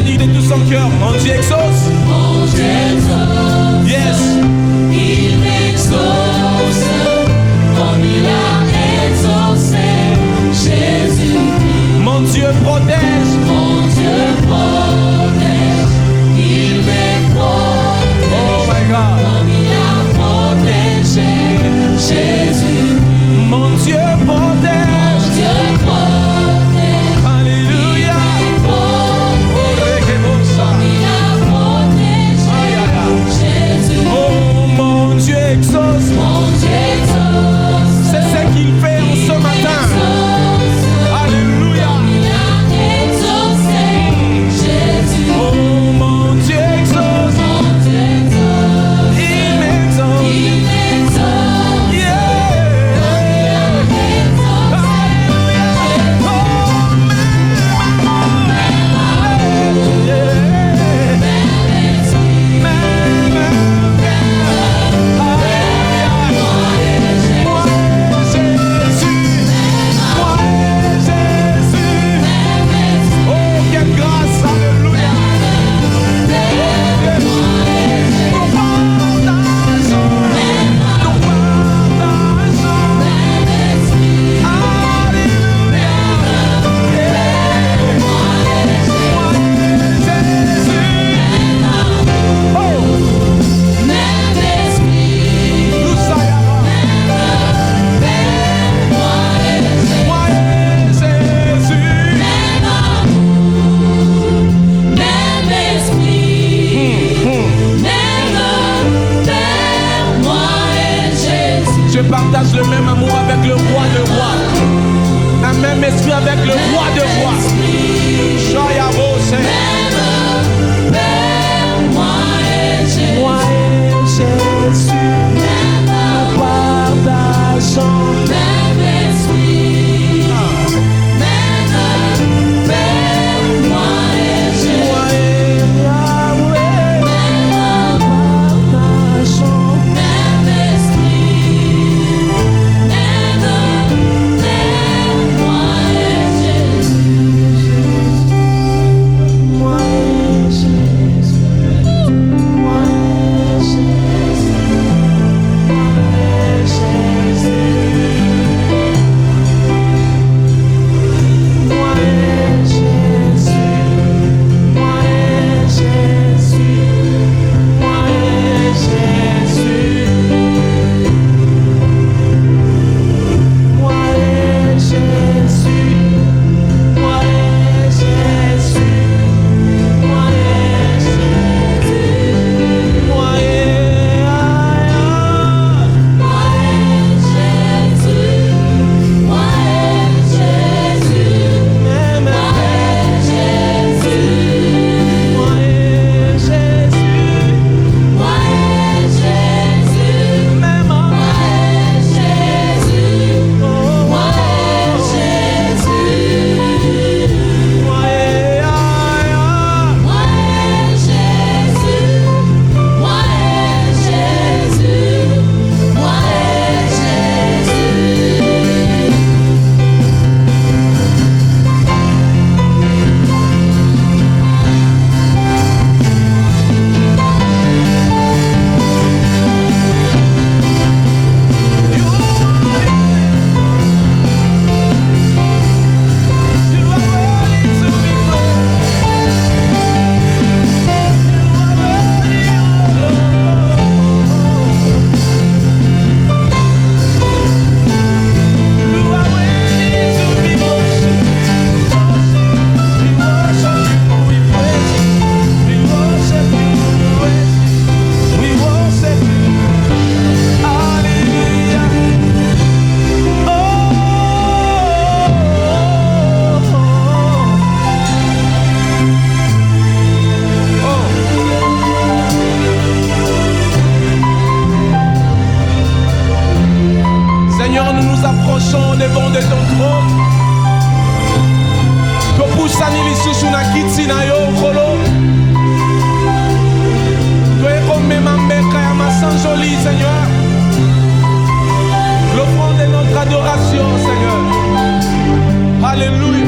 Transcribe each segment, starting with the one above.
le dit de tout son cœur. Mon Dieu exauce. Mon Dieu exauce. Yes. Il exauce comme il a exaucé Jésus. Mon Dieu protège. Mon Dieu protège. Il me protège. Oh my God. Comme il a protégé Jésus. Mon Dieu protège. Mon Dieu protège. Alléluia. Oh, mon Dieu exauce. C'est ce qu'il fait en ce matin. Alléluia. Oh, mon Dieu exauce. Il m'exauce. Je partage le même amour avec le roi de rois. Un même esprit avec le roi de rois. Moi et Jésus, nous partageons. devant de ton trône. Topusani lisusu na kiti na yo kolo. Toeko mema mbeka ya masanjoli, Seigneur. L'offrande de notre adoration, Seigneur. Alléluia.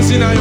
Esse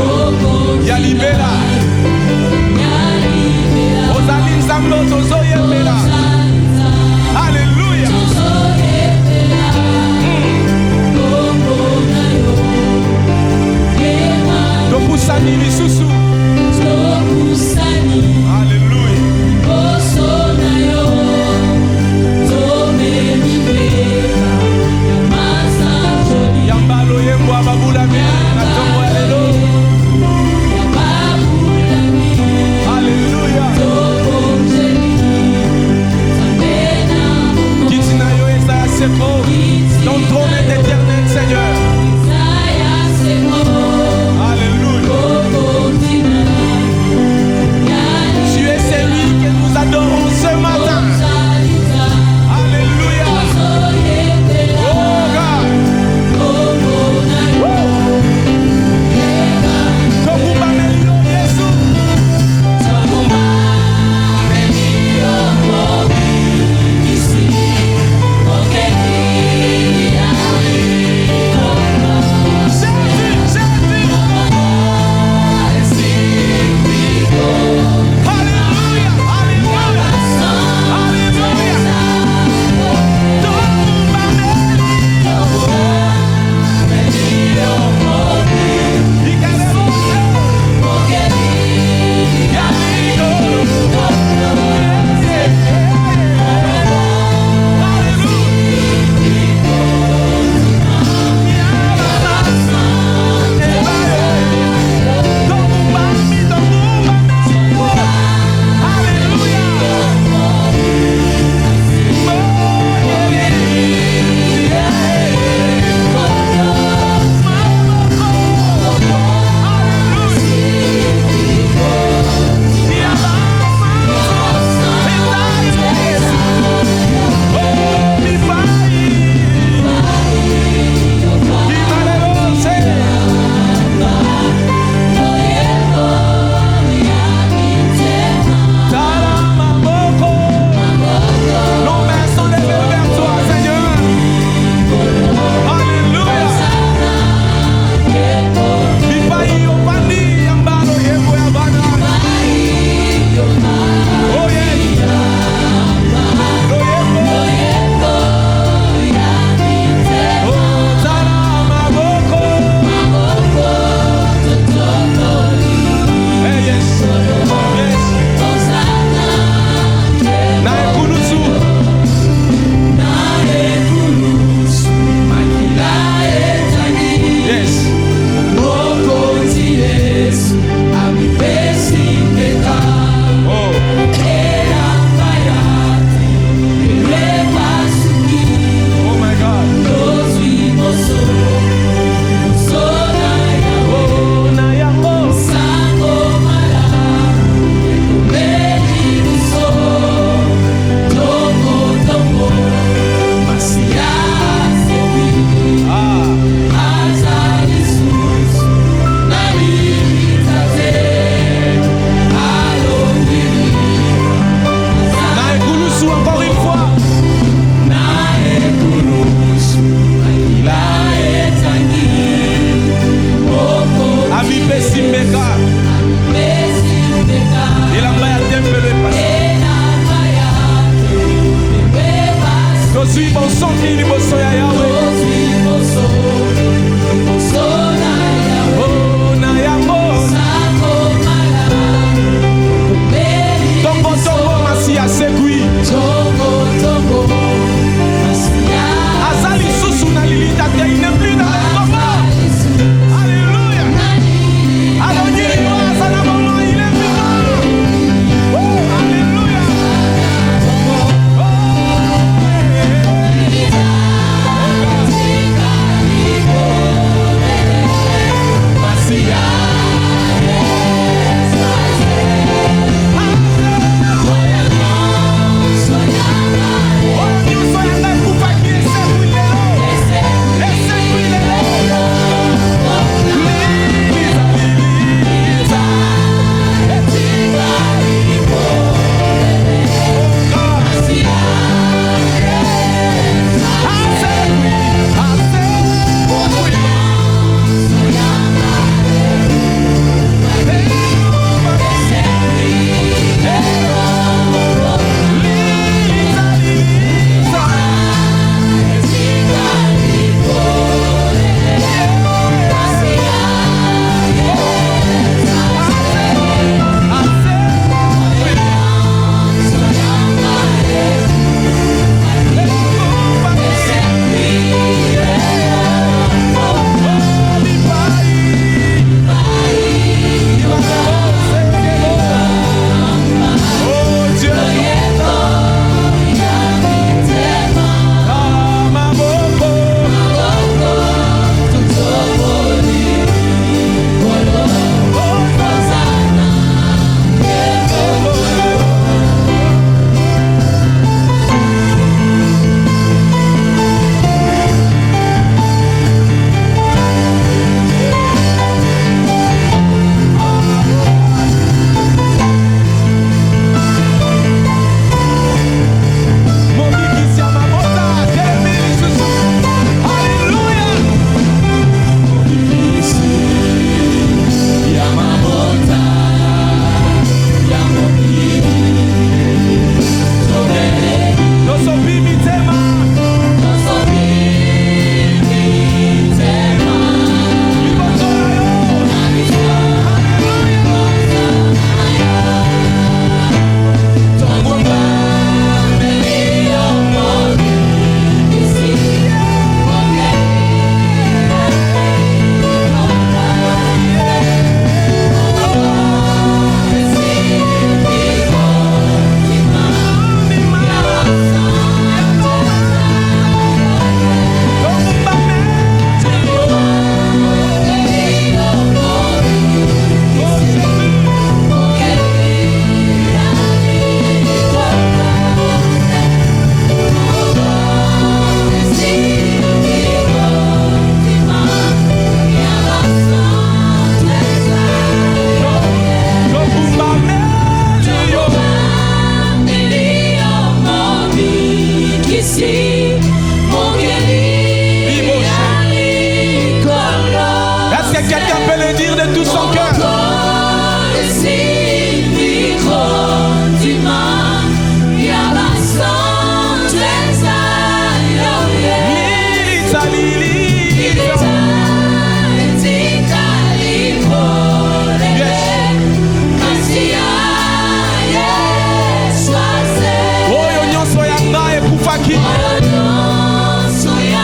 quelqu'un peut le dire de tout son cœur?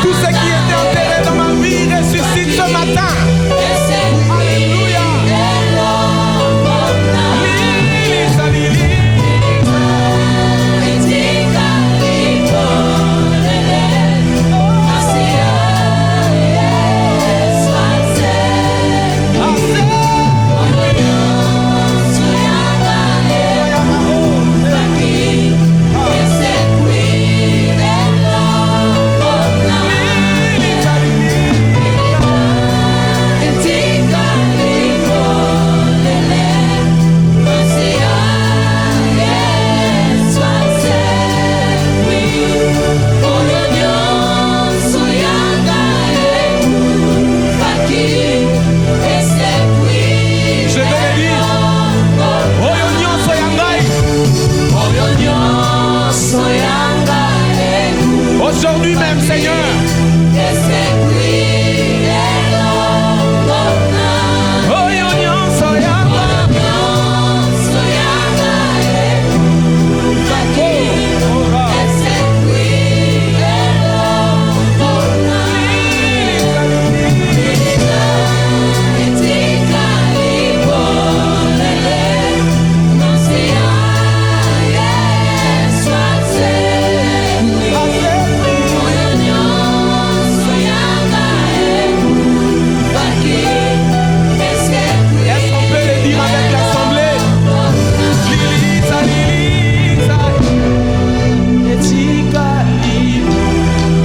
Tout ce qui était enterré dans ma vie ressuscite ce matin. Alléluia. Aujourd'hui même, Seigneur.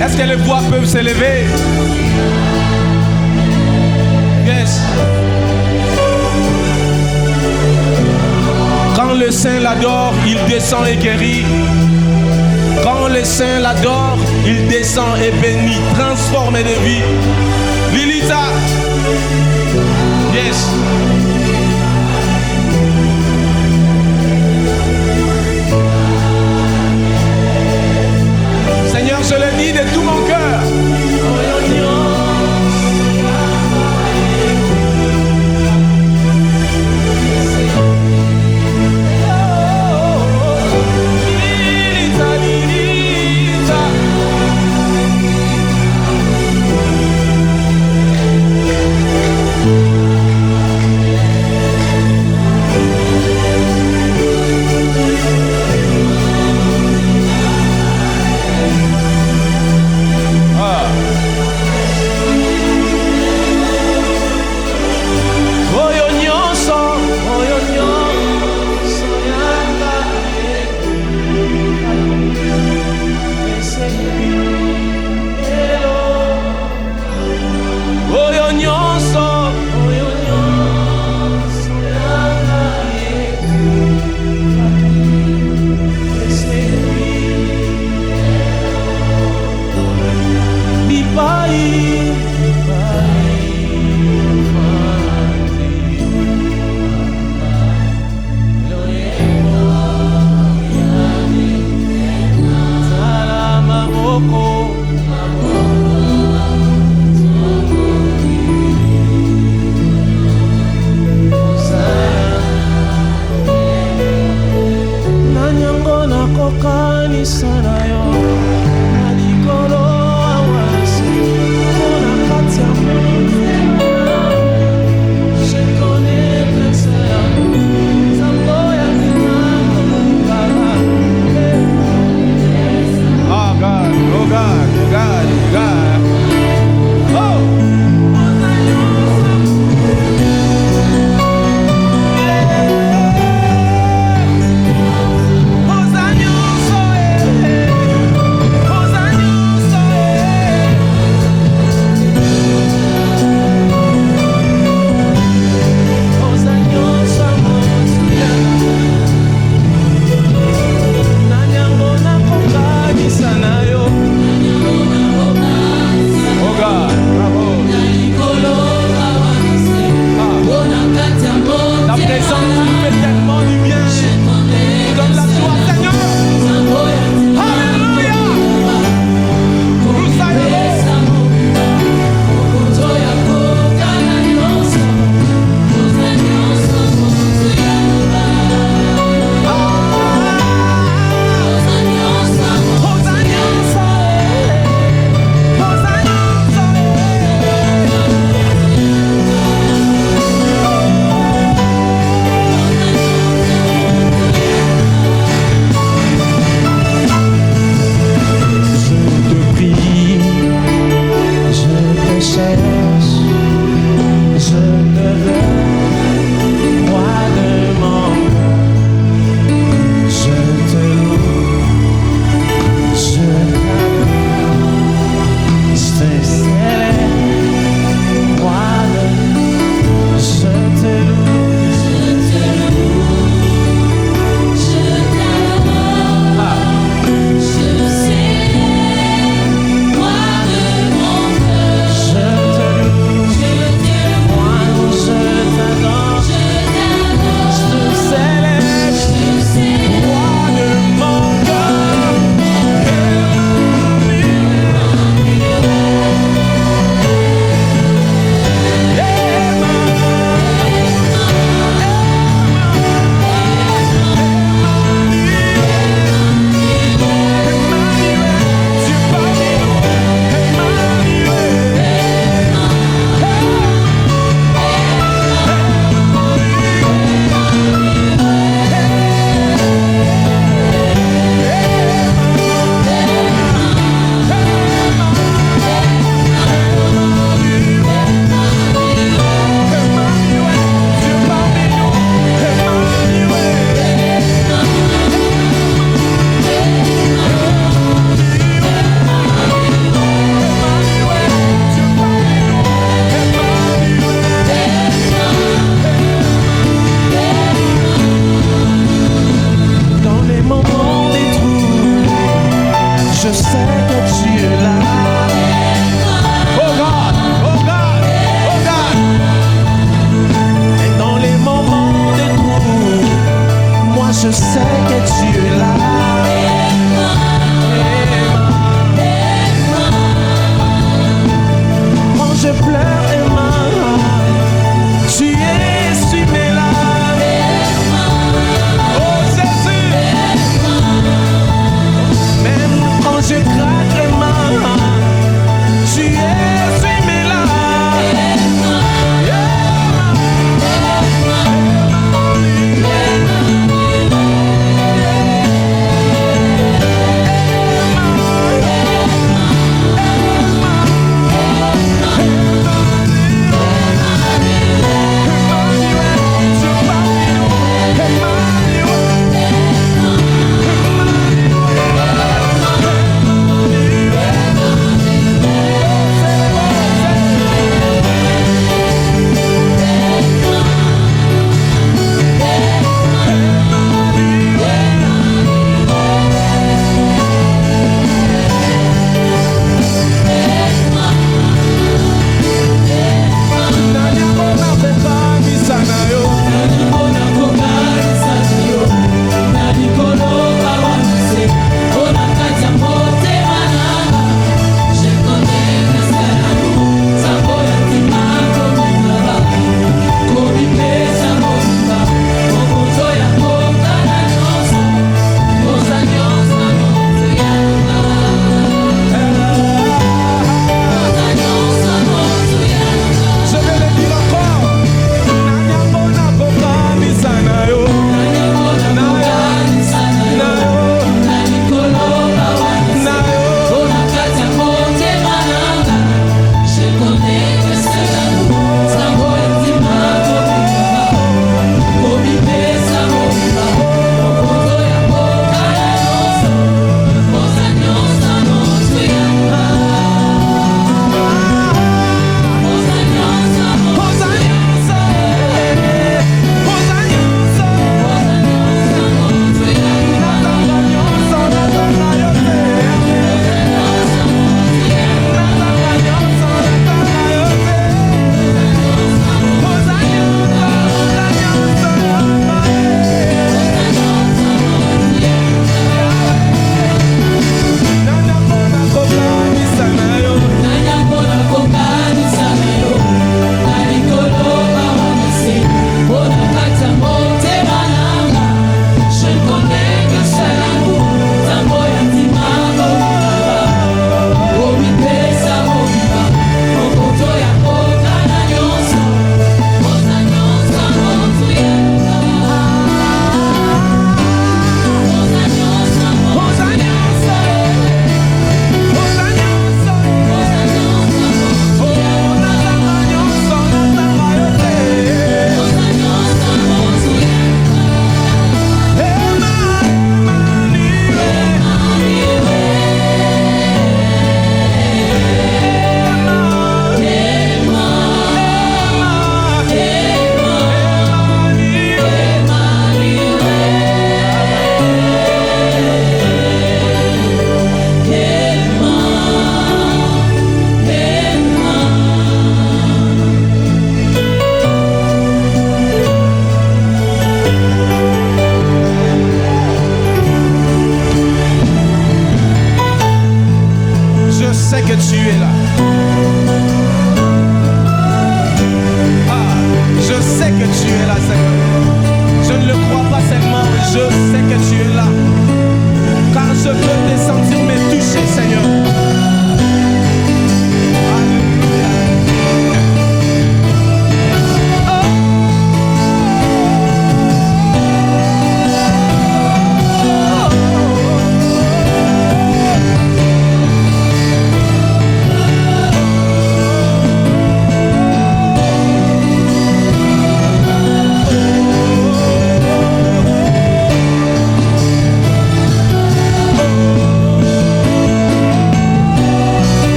Est-ce que les voix peuvent s'élever? Yes. Quand le Saint l'adore, il descend et guérit. Quand le Saint l'adore, il descend et bénit, transformé de vie. Lilita. Yes. Seigneur, je le dis de tout mon cœur.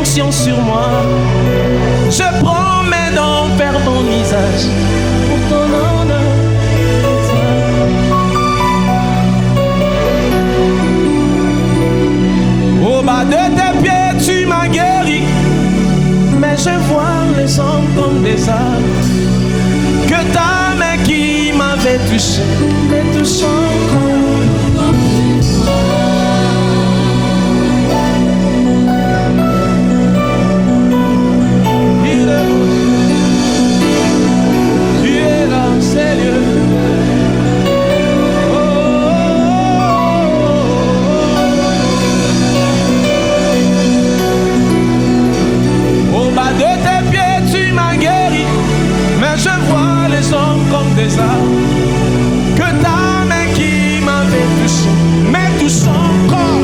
onction sur moi. Je promets d'en faire ton visage pour ton honneur. Au bas de tes pieds, tu m'as guéri, mais je vois les hommes comme des arbres. Que ta main qui m'avait touché me touche encore. Des arbres, que ta main qui m'avait touché me touche encore.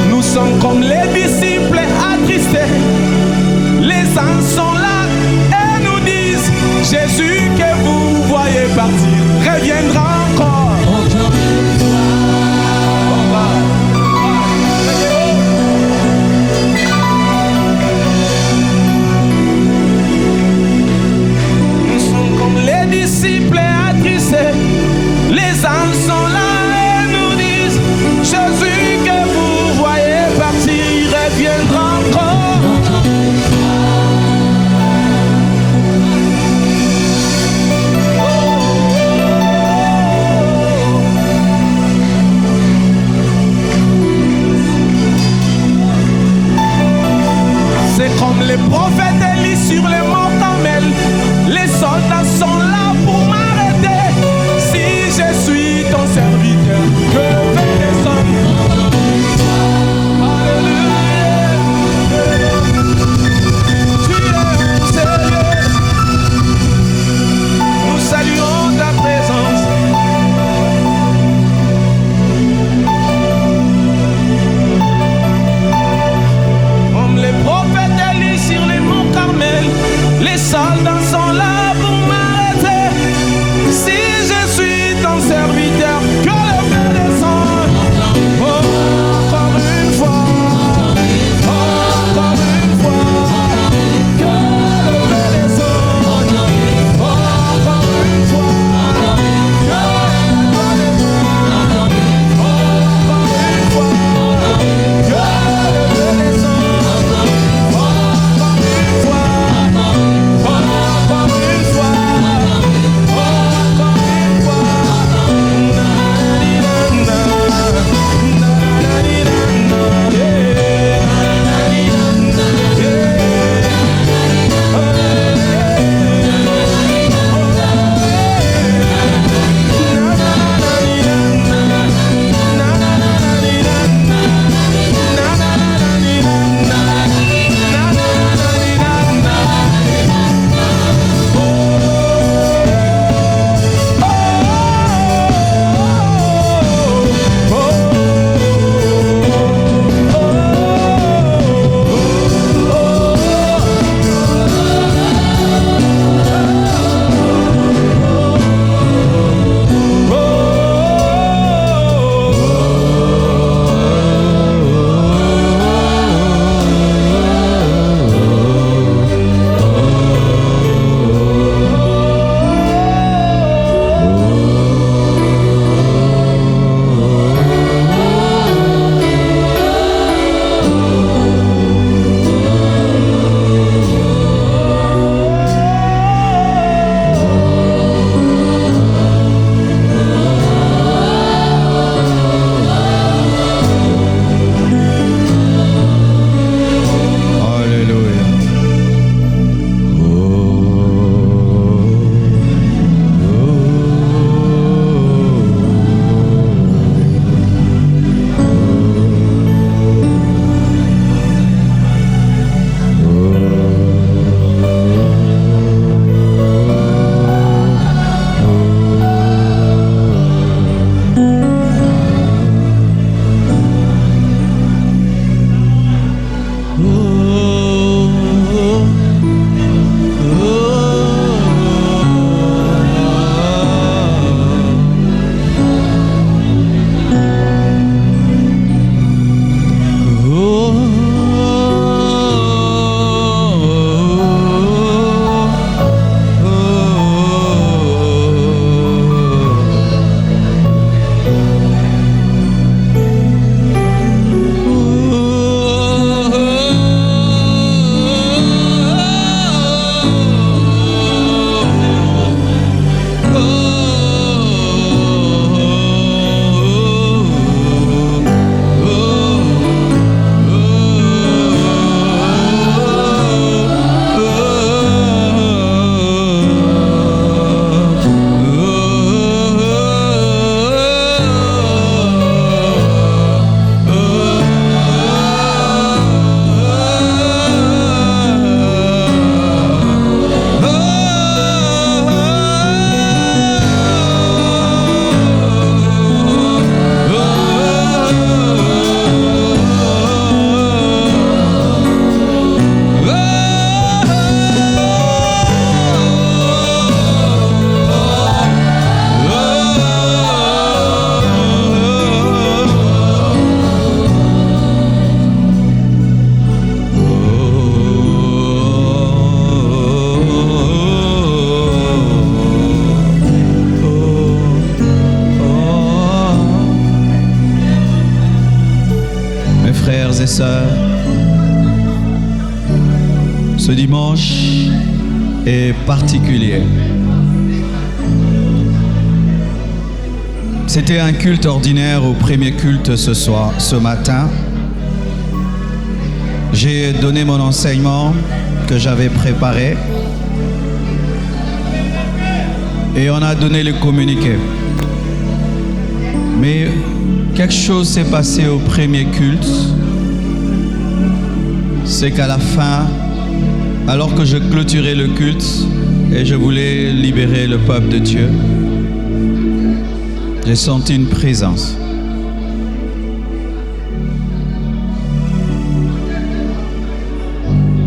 Nous sommes comme les disciples attristés. Les anges sont là et nous disent: Jésus que vous voyez partir reviendra encore. Les anges sont là et nous disent: Jésus que vous voyez partir, il reviendra encore. C'est comme les prophètes Élie sur les monts Carmel. Les soldats sont là pour m'arrêter. Si je suis ton serviteur, que fais les hommes? Alléluia. Tu es sérieux. Nous saluons ta présence. Comme les prophètes Élie sur les monts Carmel, les soldats sont là pour m'arrêter. Si je suis ton serviteur, que le feu descende. Oh, encore une fois. Encore une fois. Que le feu descende. Encore une fois. Que le feu descende. Encore une fois. Que le feu descende. Encore une fois. Encore une fois. frères et sœurs, ce dimanche est particulier. C'était un culte ordinaire au premier culte ce matin. J'ai donné mon enseignement que j'avais préparé et on a donné le communiqué. Mais quelque chose s'est passé au premier culte, c'est qu'à la fin, alors que je clôturais le culte et je voulais libérer le peuple de Dieu, j'ai senti une présence.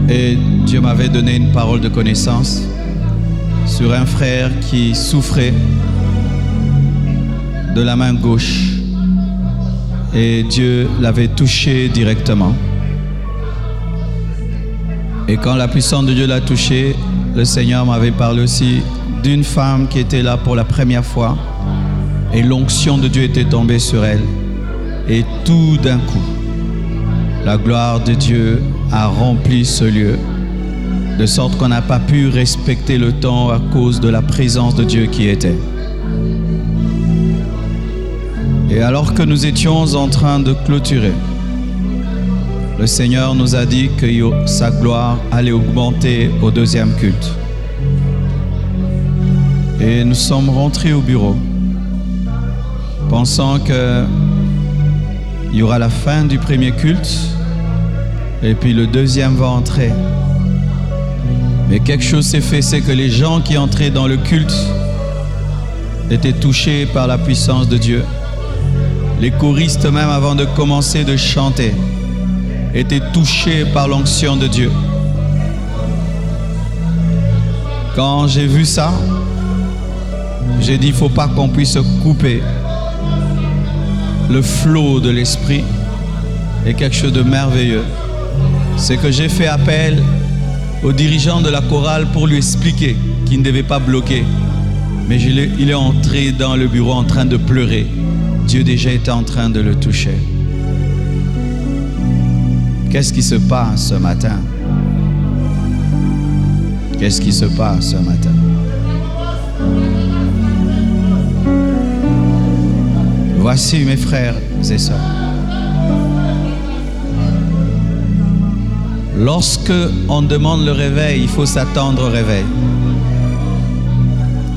Et Dieu m'avait donné une parole de connaissance sur un frère qui souffrait de la main gauche. Et Dieu l'avait touché directement. Et quand la puissance de Dieu l'a touché, le Seigneur m'avait parlé aussi d'une femme qui était là pour la première fois. Et l'onction de Dieu était tombée sur elle. Et tout d'un coup, la gloire de Dieu a rempli ce lieu, de sorte qu'on n'a pas pu respecter le temps à cause de la présence de Dieu qui était. Et alors que nous étions en train de clôturer, le Seigneur nous a dit que sa gloire allait augmenter au deuxième culte. Et nous sommes rentrés au bureau, pensant qu'il y aura la fin du premier culte et puis le deuxième va entrer. Mais quelque chose s'est fait, c'est que les gens qui entraient dans le culte étaient touchés par la puissance de Dieu. Les choristes, même avant de commencer de chanter, étaient touchés par l'onction de Dieu. Quand j'ai vu ça, j'ai dit, il ne faut pas qu'on puisse couper le flot de l'esprit. Et quelque chose de merveilleux, c'est que j'ai fait appel au dirigeant de la chorale pour lui expliquer qu'il ne devait pas bloquer. Mais il est entré dans le bureau en train de pleurer. Dieu déjà était en train de le toucher. Qu'est-ce qui se passe ce matin? Qu'est-ce qui se passe ce matin? Voici mes frères et sœurs. Lorsque on demande le réveil, il faut s'attendre au réveil.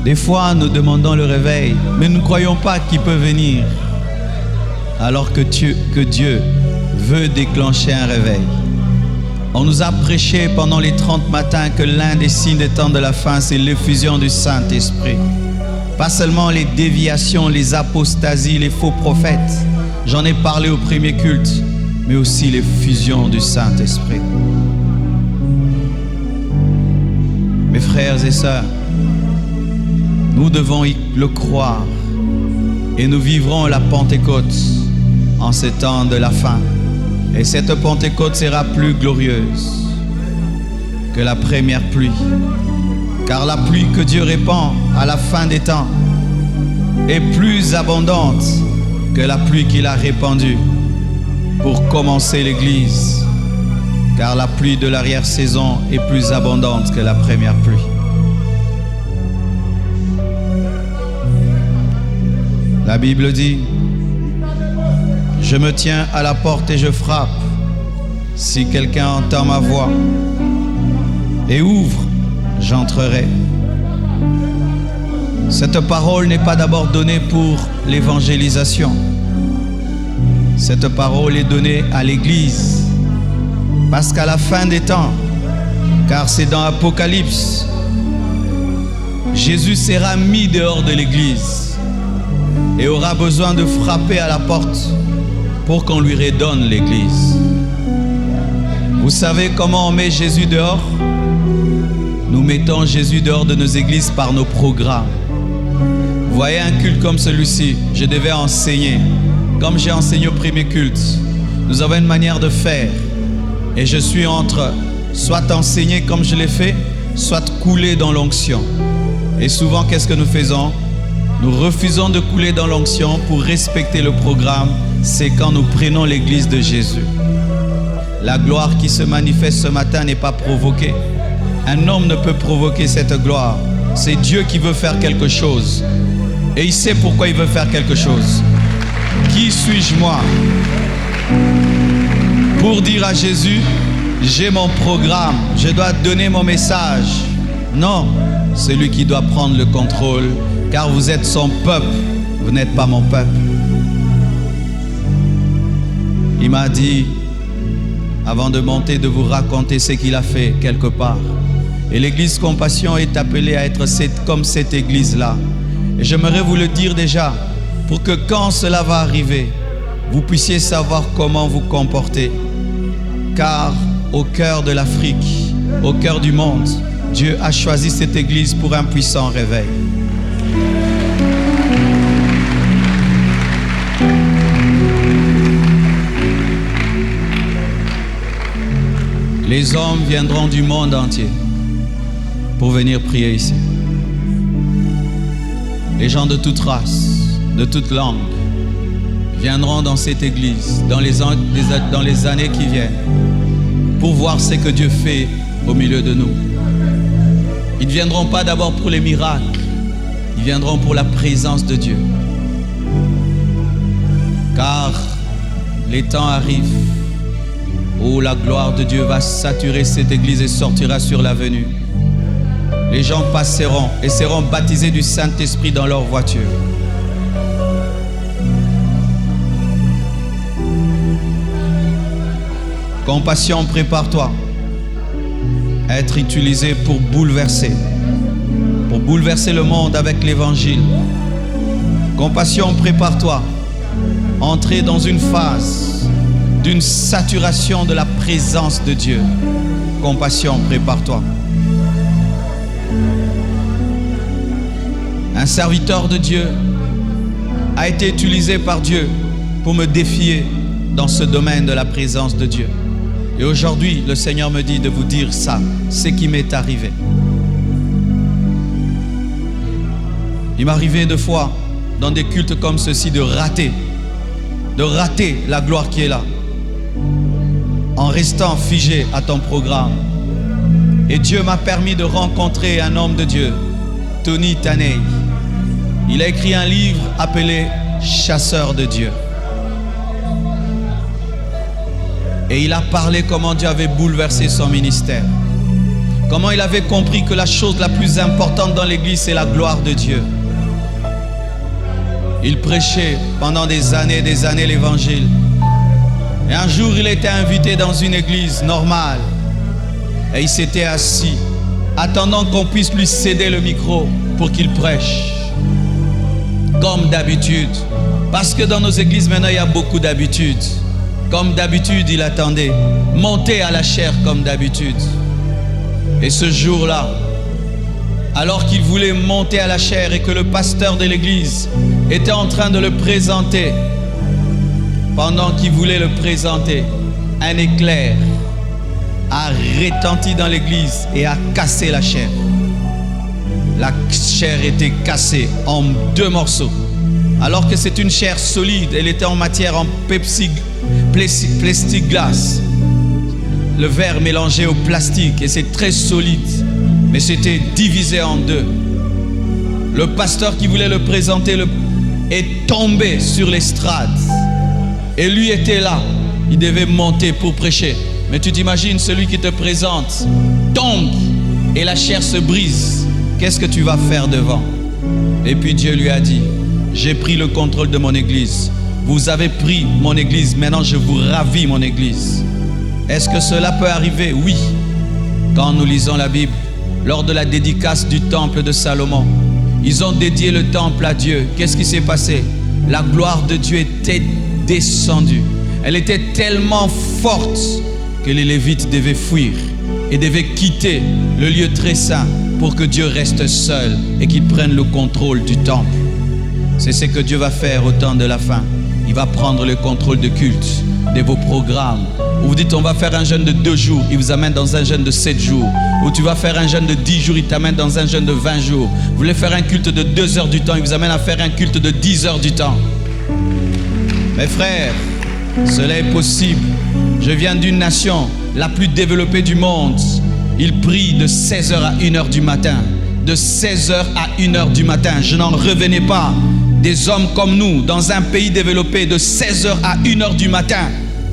Des fois, nous demandons le réveil, mais nous ne croyons pas qu'il peut venir. Alors que Dieu veut déclencher un réveil. On nous a prêché pendant les 30 matins que l'un des signes des temps de la fin, c'est l'effusion du Saint-Esprit. Pas seulement les déviations, les apostasies, les faux prophètes. J'en ai parlé au premier culte, mais aussi l'effusion du Saint-Esprit. Mes frères et sœurs, nous devons le croire et nous vivrons la Pentecôte en ces temps de la fin. Et cette Pentecôte sera plus glorieuse que la première pluie. Car la pluie que Dieu répand à la fin des temps est plus abondante que la pluie qu'il a répandue pour commencer l'Église. Car la pluie de l'arrière-saison est plus abondante que la première pluie. La Bible dit, « Je me tiens à la porte et je frappe. Si quelqu'un entend ma voix et ouvre, j'entrerai. » Cette parole n'est pas d'abord donnée pour l'évangélisation. Cette parole est donnée à l'Église. Parce qu'à la fin des temps, car c'est dans Apocalypse, Jésus sera mis dehors de l'Église et aura besoin de frapper à la porte pour qu'on lui redonne l'Église. Vous savez comment on met Jésus dehors? Nous mettons Jésus dehors de nos églises par nos programmes. Vous voyez un culte comme celui-ci, je devais enseigner. Comme j'ai enseigné au premier culte, nous avons une manière de faire. Et je suis entre soit enseigner comme je l'ai fait, soit couler dans l'onction. Et souvent, qu'est-ce que nous faisons? Nous refusons de couler dans l'onction pour respecter le programme. C'est quand nous prenons l'église de Jésus. La gloire qui se manifeste ce matin n'est pas provoquée. Un homme ne peut provoquer cette gloire. C'est Dieu qui veut faire quelque chose. Et il sait pourquoi il veut faire quelque chose. Qui suis-je moi pour dire à Jésus, j'ai mon programme, je dois donner mon message? Non, c'est lui qui doit prendre le contrôle, car vous êtes son peuple, vous n'êtes pas mon peuple. Il m'a dit, avant de monter, de vous raconter ce qu'il a fait quelque part. Et l'église Compassion est appelée à être comme cette église-là. Et j'aimerais vous le dire déjà, pour que quand cela va arriver, vous puissiez savoir comment vous comporter. Car au cœur de l'Afrique, au cœur du monde, Dieu a choisi cette église pour un puissant réveil. Les hommes viendront du monde entier pour venir prier ici. Les gens de toute race, de toute langue, viendront dans cette église dans les années qui viennent pour voir ce que Dieu fait au milieu de nous. Ils ne viendront pas d'abord pour les miracles, ils viendront pour la présence de Dieu. Car les temps arrivent où la gloire de Dieu va saturer cette église et sortira sur l'avenue. Les gens passeront et seront baptisés du Saint-Esprit dans leur voiture. Compassion, prépare-toi à être utilisé pour bouleverser le monde avec l'évangile. Compassion, prépare-toi à entrer dans une phase d'une saturation de la présence de Dieu. Compassion, prépare-toi. Un serviteur de Dieu a été utilisé par Dieu pour me défier dans ce domaine de la présence de Dieu. Et aujourd'hui, le Seigneur me dit de vous dire ça, ce qui m'est arrivé. Il m'arrivait deux fois, dans des cultes comme ceci, de rater la gloire qui est là, en restant figé à ton programme. Et Dieu m'a permis de rencontrer un homme de Dieu, Tony Taney. Il a écrit un livre appelé « Chasseur de Dieu ». Et il a parlé comment Dieu avait bouleversé son ministère. Comment il avait compris que la chose la plus importante dans l'église, c'est la gloire de Dieu. Il prêchait pendant des années l'évangile. Et un jour, il était invité dans une église normale. Et il s'était assis, attendant qu'on puisse lui céder le micro pour qu'il prêche. Comme d'habitude. Parce que dans nos églises, maintenant, il y a beaucoup d'habitudes. Comme d'habitude, il attendait. Monter à la chair comme d'habitude. Et ce jour-là, alors qu'il voulait monter à la chair et que le pasteur de l'église était en train de le présenter, pendant qu'il voulait le présenter, un éclair a retenti dans l'église et a cassé la chair. La chair était cassée en deux morceaux. Alors que c'est une chair solide, elle était en matière en plexiglas. Le verre mélangé au plastique, et c'est très solide, mais c'était divisé en deux. Le pasteur qui voulait le présenter est tombé sur l'estrade. Et lui était là, il devait monter pour prêcher. Mais tu t'imagines, celui qui te présente tombe et la chair se brise. Qu'est-ce que tu vas faire devant? Et puis Dieu lui a dit, j'ai pris le contrôle de mon église. Vous avez pris mon église, maintenant je vous ravis mon église. Est-ce que cela peut arriver? Oui. Quand nous lisons la Bible, lors de la dédicace du temple de Salomon, ils ont dédié le temple à Dieu. Qu'est-ce qui s'est passé? La gloire de Dieu était descendue. Elle était tellement forte que les Lévites devaient fuir et devaient quitter le lieu très saint pour que Dieu reste seul et qu'il prenne le contrôle du temple. C'est ce que Dieu va faire au temps de la fin. Il va prendre le contrôle de culte, de vos programmes. Vous dites on va faire un jeûne de 2 jours, il vous amène dans un jeûne de 7 jours. Ou tu vas faire un jeûne de 10 jours, il t'amène dans un jeûne de 20 jours. Vous voulez faire un culte de 2 heures du temps, il vous amène à faire un culte de 10 heures du temps. Mes frères, cela est possible Je viens d'une nation la plus développée du monde. Ils prient de 16h à 1h du matin. De 16h à 1h du matin. Je n'en revenais pas. Des hommes comme nous, dans un pays développé, de 16h à 1h du matin.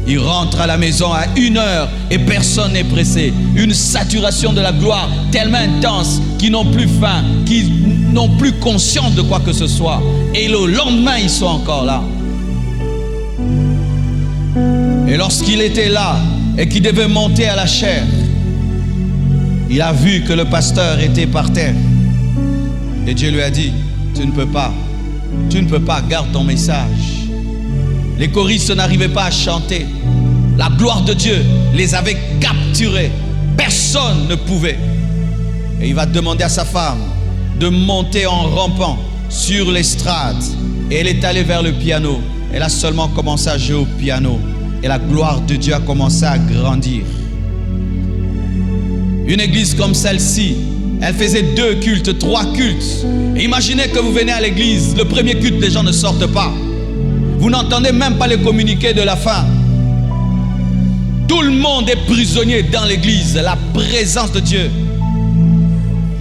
Ils rentrent à la maison à 1h et personne n'est pressé. Une saturation de la gloire tellement intense qu'ils n'ont plus faim, qu'ils n'ont plus conscience de quoi que ce soit. Et le lendemain, ils sont encore là. Et lorsqu'il était là et qu'il devait monter à la chaire, il a vu que le pasteur était par terre. Et Dieu lui a dit, tu ne peux pas, garde ton message. Les choristes n'arrivaient pas à chanter. La gloire de Dieu les avait capturés. Personne ne pouvait. Et il va demander à sa femme de monter en rampant sur l'estrade. Et elle est allée vers le piano. Elle a seulement commencé à jouer au piano. Et la gloire de Dieu a commencé à grandir. Une église comme celle-ci, elle faisait 2 cultes, 3 cultes. Et imaginez que vous venez à l'église, le premier culte, les gens ne sortent pas. Vous n'entendez même pas les communiqués de la fin. Tout le monde est prisonnier dans l'église, la présence de Dieu.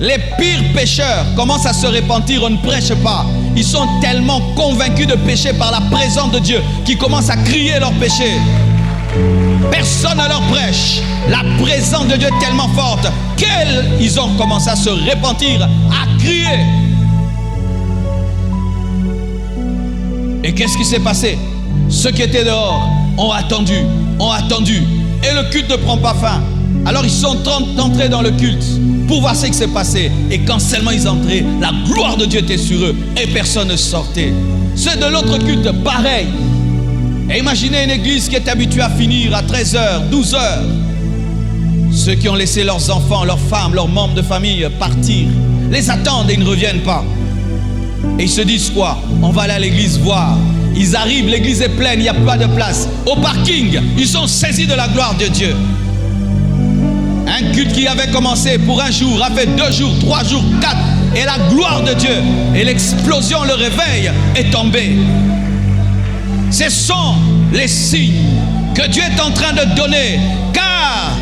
Les pires pécheurs commencent à se repentir, on ne prêche pas. Ils sont tellement convaincus de pécher par la présence de Dieu qu'ils commencent à crier leurs péchés. Personne ne leur prêche. La présence de Dieu est tellement forte qu'ils ont commencé à se repentir, à crier. Et qu'est-ce qui s'est passé? Ceux qui étaient dehors ont attendu. Et le culte ne prend pas fin. Alors ils sont entrés dans le culte pour voir ce qui s'est passé. Et quand seulement ils entraient, la gloire de Dieu était sur eux et personne ne sortait. Ceux de l'autre culte, pareil. Et imaginez une église qui est habituée à finir à 13h, 12h. Ceux qui ont laissé leurs enfants, leurs femmes, leurs membres de famille partir, les attendent et ils ne reviennent pas. Et ils se disent quoi? On va aller à l'église voir. Ils arrivent, l'église est pleine, il n'y a pas de place. Au parking, ils sont saisis de la gloire de Dieu. Un culte qui avait commencé pour un jour, a fait 2 jours, 3 jours, 4. Et la gloire de Dieu et l'explosion, le réveil est tombé. Ce sont les signes que Dieu est en train de donner. Car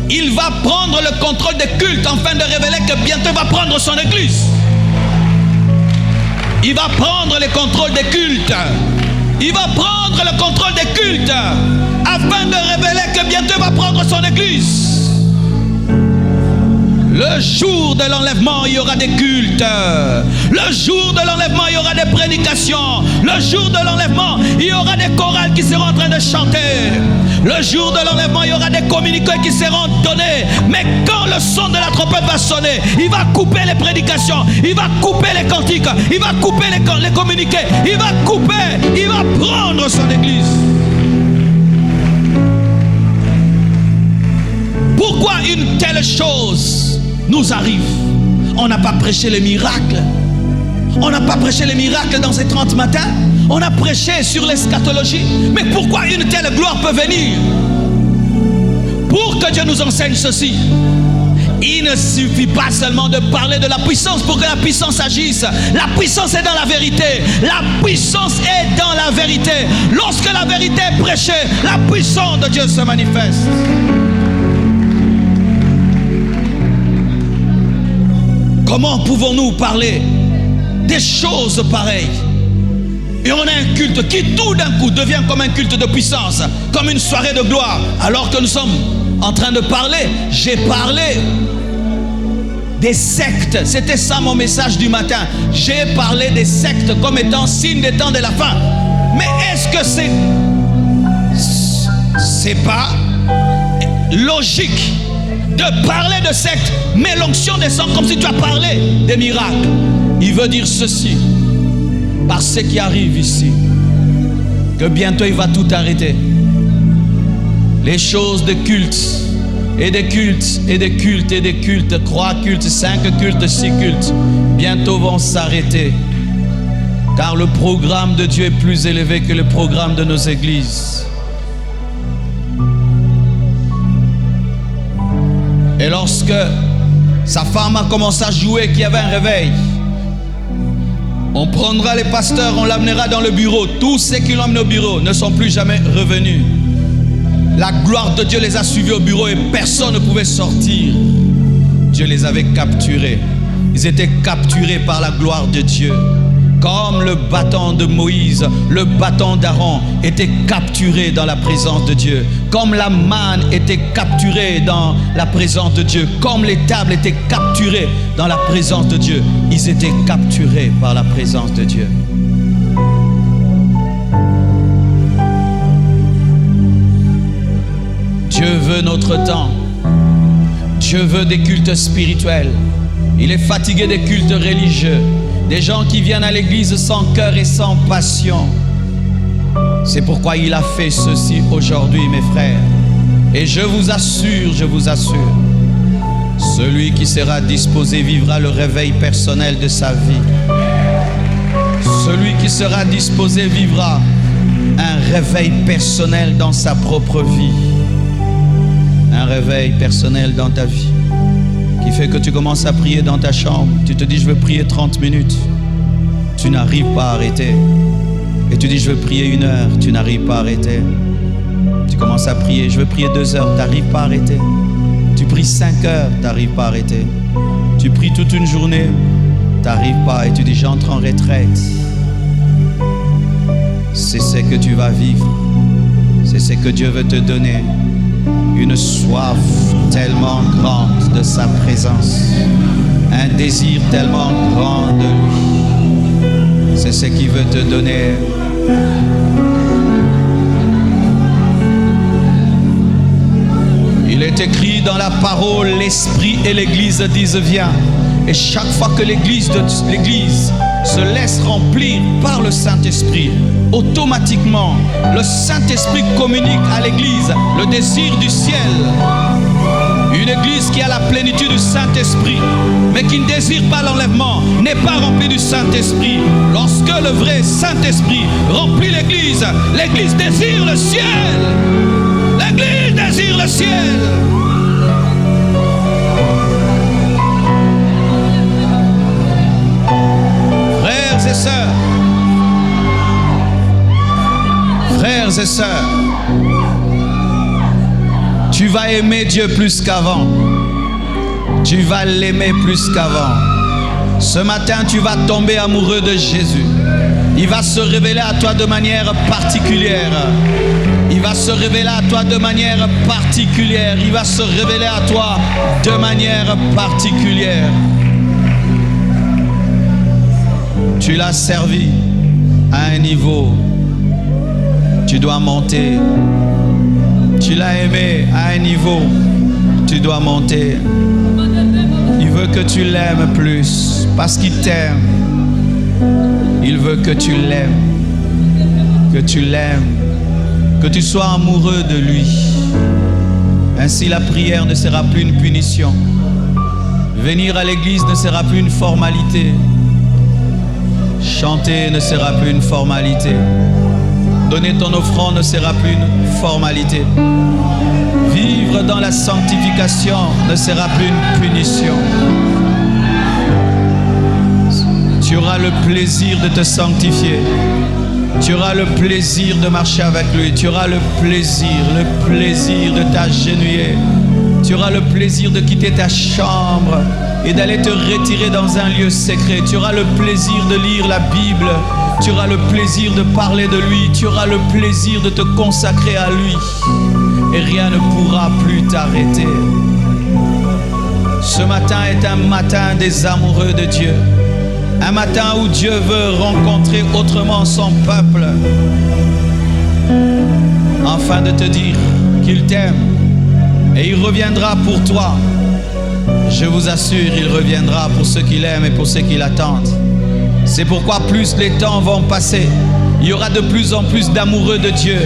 il va prendre le contrôle des cultes afin de révéler que bientôt il va prendre son église. Il va prendre le contrôle des cultes. Il va prendre le contrôle des cultes afin de révéler que bientôt il va prendre son église. Le jour de l'enlèvement, il y aura des cultes. Le jour de l'enlèvement, il y aura des prédications. Le jour de l'enlèvement, il y aura des chorales qui seront en train de chanter. Le jour de l'enlèvement, il y aura des communiqués qui seront donnés. Mais quand le son de la trompette va sonner, il va couper les prédications, il va couper les cantiques, il va couper les communiqués, il va couper, il va prendre son église. Pourquoi une telle chose nous arrive? On n'a pas prêché les miracles. On n'a pas prêché les miracles dans ces 30 matins. On a prêché sur l'eschatologie. Mais pourquoi une telle gloire peut venir? Pour que Dieu nous enseigne ceci. Il ne suffit pas seulement de parler de la puissance pour que la puissance agisse. La puissance est dans la vérité. La puissance est dans la vérité. Lorsque la vérité est prêchée, la puissance de Dieu se manifeste. Comment pouvons-nous parler des choses pareilles? Et on a un culte qui tout d'un coup devient comme un culte de puissance, comme une soirée de gloire, alors que nous sommes en train de parler. J'ai parlé des sectes. C'était ça mon message du matin. J'ai parlé des sectes comme étant signe des temps de la fin. Mais est-ce que c'est pas logique de parler de secte, mais l'onction descend comme si tu as parlé des miracles? Il veut dire ceci, par ce qui arrive ici, que bientôt il va tout arrêter. Les choses de culte, et des cultes, et des cultes, et des cultes, 3 cultes, 5 cultes, 6 cultes, bientôt vont s'arrêter. Car le programme de Dieu est plus élevé que le programme de nos églises. Et lorsque sa femme a commencé à jouer, qu'il y avait un réveil, on prendra les pasteurs, on l'amènera dans le bureau. Tous ceux qui l'ont amené au bureau ne sont plus jamais revenus. La gloire de Dieu les a suivis au bureau et personne ne pouvait sortir. Dieu les avait capturés. Ils étaient capturés par la gloire de Dieu. Comme le bâton de Moïse, le bâton d'Aaron était capturé dans la présence de Dieu. Comme la manne était capturée dans la présence de Dieu. Comme les tables étaient capturées dans la présence de Dieu. Ils étaient capturés par la présence de Dieu. Dieu veut notre temps. Dieu veut des cultes spirituels. Il est fatigué des cultes religieux. Des gens qui viennent à l'église sans cœur et sans passion. C'est pourquoi il a fait ceci aujourd'hui, mes frères. Et je vous assure, celui qui sera disposé vivra le réveil personnel de sa vie. Celui qui sera disposé vivra un réveil personnel dans sa propre vie. Un réveil personnel dans ta vie qui fait que tu commences à prier dans ta chambre. Tu te dis je veux prier 30 minutes. Tu n'arrives pas à arrêter. Et tu dis je veux prier 1 heure. Tu n'arrives pas à arrêter. Tu commences à prier, je veux prier 2 heures. Tu n'arrives pas à arrêter. Tu pries 5 heures. Tu n'arrives pas à arrêter. Tu pries toute une journée. Tu n'arrives pas et tu dis j'entre en retraite. C'est ce que tu vas vivre. C'est ce que Dieu veut te donner. Une soif tellement grande de sa présence, un désir tellement grand de lui. C'est ce qu'il veut te donner. Il est écrit dans la parole, l'Esprit et l'Église disent viens. Et chaque fois que l'Église se laisse remplir par le Saint-Esprit, automatiquement, le Saint-Esprit communique à l'Église le désir du ciel. Une Église qui a la plénitude du Saint-Esprit, mais qui ne désire pas l'enlèvement, n'est pas remplie du Saint-Esprit. Lorsque le vrai Saint-Esprit remplit l'Église, l'Église désire le ciel. L'Église désire le ciel. Frères et sœurs, frères et sœurs, tu vas aimer Dieu plus qu'avant. Tu vas l'aimer plus qu'avant. Ce matin, tu vas tomber amoureux de Jésus. Il va se révéler à toi de manière particulière. Il va se révéler à toi de manière particulière. Il va se révéler à toi de manière particulière. Tu l'as servi à un niveau. Tu dois monter. Tu l'as aimé à un niveau. Tu dois monter. Il veut que tu l'aimes plus parce qu'il t'aime. Il veut que tu l'aimes. Que tu l'aimes. Que tu sois amoureux de lui. Ainsi la prière ne sera plus une punition. Venir à l'église ne sera plus une formalité. Chanter ne sera plus une formalité. Donner ton offrande ne sera plus une formalité. Vivre dans la sanctification ne sera plus une punition. Tu auras le plaisir de te sanctifier. Tu auras le plaisir de marcher avec lui. Tu auras le plaisir de t'agenouiller. Tu auras le plaisir de quitter ta chambre et d'aller te retirer dans un lieu secret. Tu auras le plaisir de lire la Bible. Tu auras le plaisir de parler de lui. Tu auras le plaisir de te consacrer à lui. Et rien ne pourra plus t'arrêter. Ce matin est un matin des amoureux de Dieu. Un matin où Dieu veut rencontrer autrement son peuple. Afin de te dire qu'il t'aime. Et il reviendra pour toi. Je vous assure, il reviendra pour ceux qui l'aiment et pour ceux qui l'attendent. C'est pourquoi plus les temps vont passer, il y aura de plus en plus d'amoureux de Dieu,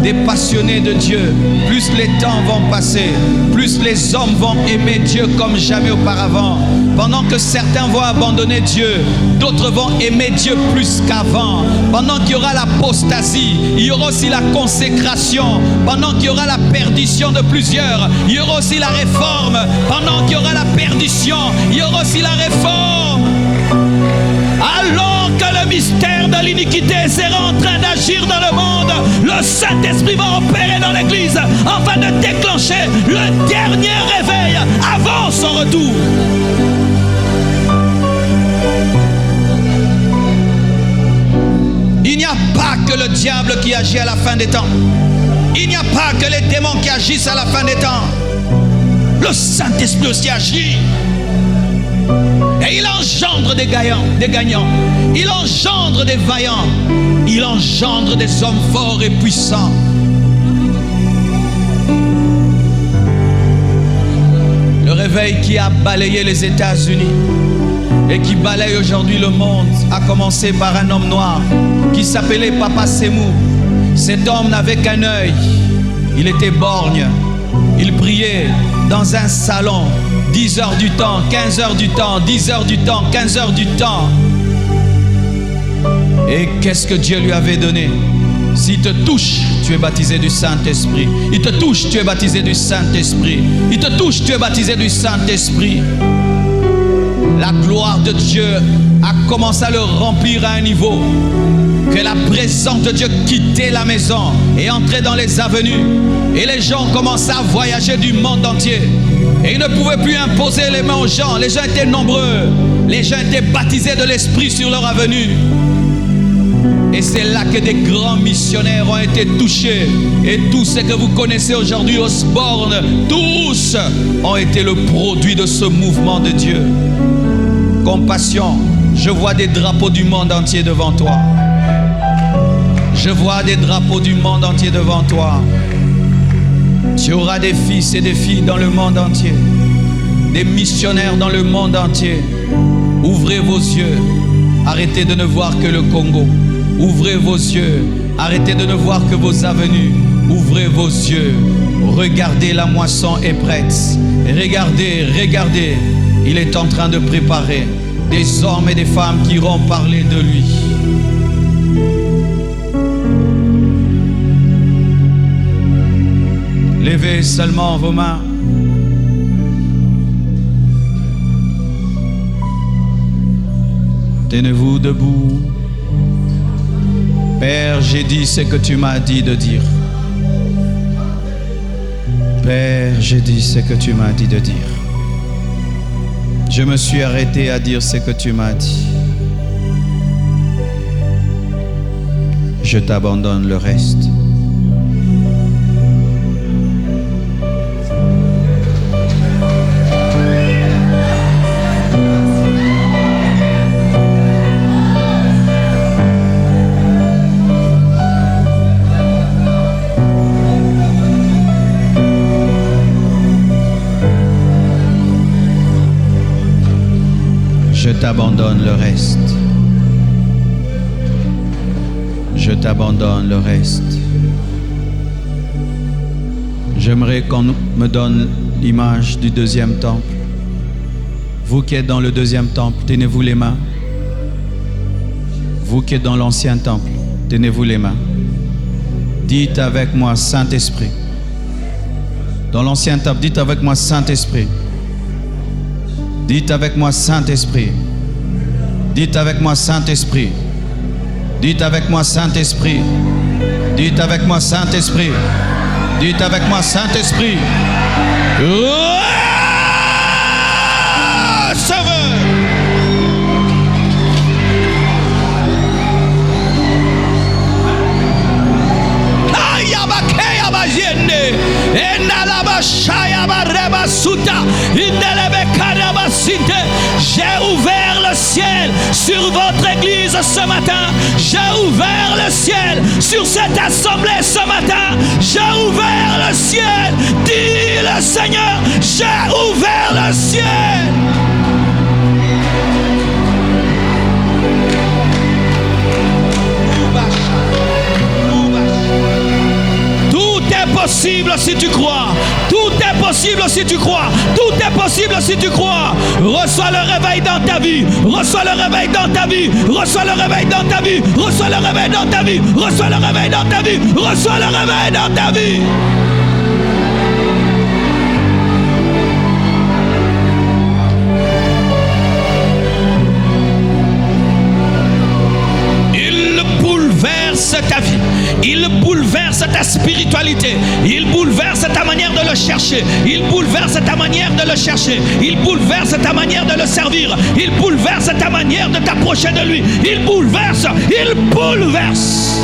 des passionnés de Dieu. Plus les temps vont passer, plus les hommes vont aimer Dieu comme jamais auparavant. Pendant que certains vont abandonner Dieu, d'autres vont aimer Dieu plus qu'avant. Pendant qu'il y aura l'apostasie, il y aura aussi la consécration. Pendant qu'il y aura la perdition de plusieurs, il y aura aussi la réforme. Pendant qu'il y aura la perdition, il y aura aussi la réforme. Alors que le mystère de l'iniquité sera en train d'agir dans le monde, le le Saint-Esprit va opérer dans l'église afin de déclencher le dernier réveil avant son retour. Il n'y a pas que le diable qui agit à la fin des temps. Il n'y a pas que les démons qui agissent à la fin des temps. Le Saint-Esprit aussi agit. Et il engendre des gagnants. Il engendre des vaillants. Il engendre des hommes forts et puissants. Le réveil qui a balayé les États-Unis et qui balaye aujourd'hui le monde a commencé par un homme noir qui s'appelait Papa Sémou. Cet homme n'avait qu'un œil. Il était borgne. Il priait dans un salon 10 heures du temps, 15 heures du temps, 10 heures du temps, 15 heures du temps. Et qu'est-ce que Dieu lui avait donné? S'il te touche, tu es baptisé du Saint-Esprit. Il te touche, tu es baptisé du Saint-Esprit. Il te touche, tu es baptisé du Saint-Esprit. La gloire de Dieu a commencé à le remplir à un niveau que la présence de Dieu quittait la maison et entrait dans les avenues. Et les gens commençaient à voyager du monde entier. Et ils ne pouvaient plus imposer les mains aux gens. Les gens étaient nombreux. Les gens étaient baptisés de l'Esprit sur leur avenue. Et c'est là que des grands missionnaires ont été touchés. Et tous ceux que vous connaissez aujourd'hui, Osborne, tous ont été le produit de ce mouvement de Dieu. Compassion, je vois des drapeaux du monde entier devant toi. Je vois des drapeaux du monde entier devant toi. Tu auras des fils et des filles dans le monde entier. Des missionnaires dans le monde entier. Ouvrez vos yeux. Arrêtez de ne voir que le Congo. Ouvrez vos yeux. Arrêtez de ne voir que vos avenues. Ouvrez vos yeux. Regardez, la moisson est prête. Regardez, regardez. Il est en train de préparer des hommes et des femmes qui iront parler de lui. Levez seulement vos mains. Tenez-vous debout. Père, j'ai dit ce que tu m'as dit de dire. Père, j'ai dit ce que tu m'as dit de dire. Je me suis arrêté à dire ce que tu m'as dit. Je t'abandonne le reste. Je t'abandonne le reste. Je t'abandonne le reste. J'aimerais qu'on me donne l'image du deuxième temple. Vous qui êtes dans le deuxième temple, tenez-vous les mains. Vous qui êtes dans l'ancien temple, tenez-vous les mains. Dites avec moi, Saint-Esprit. Dans l'ancien temple, dites avec moi, Saint-Esprit. Dites avec moi, Saint-Esprit. Dites avec moi, Saint-Esprit. Dites avec moi, Saint-Esprit. Dites avec moi, Saint-Esprit. Dites avec moi, Saint-Esprit. Sauveur. J'ai ouvert le ciel sur votre église ce matin. J'ai ouvert le ciel sur cette assemblée ce matin. J'ai ouvert le ciel. Dis le Seigneur, j'ai ouvert le ciel. Tout est possible si tu crois. Tout est possible si tu crois. Tout est possible si tu crois. Reçois le réveil dans ta vie. Reçois le réveil dans ta vie. Reçois le réveil dans ta vie. Reçois le réveil dans ta vie. Reçois le réveil dans ta vie. Reçois le réveil dans ta vie. Il bouleverse ta vie. Il bouleverse ta spiritualité. Il bouleverse ta manière de le chercher. Il bouleverse ta manière de le chercher. Il bouleverse ta manière de le servir. Il bouleverse ta manière de t'approcher de lui. Il bouleverse. Il bouleverse.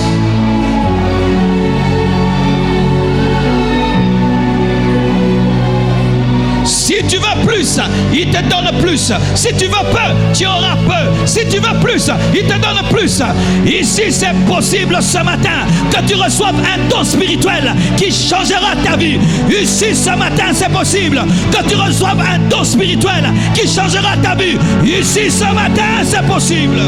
Si tu veux plus, il te donne plus. Si tu veux peu, tu auras peu. Si tu veux plus, il te donne plus. Ici, c'est possible ce matin que tu reçoives un don spirituel qui changera ta vie. Ici, ce matin, c'est possible que tu reçoives un don spirituel qui changera ta vie. Ici, ce matin, c'est possible.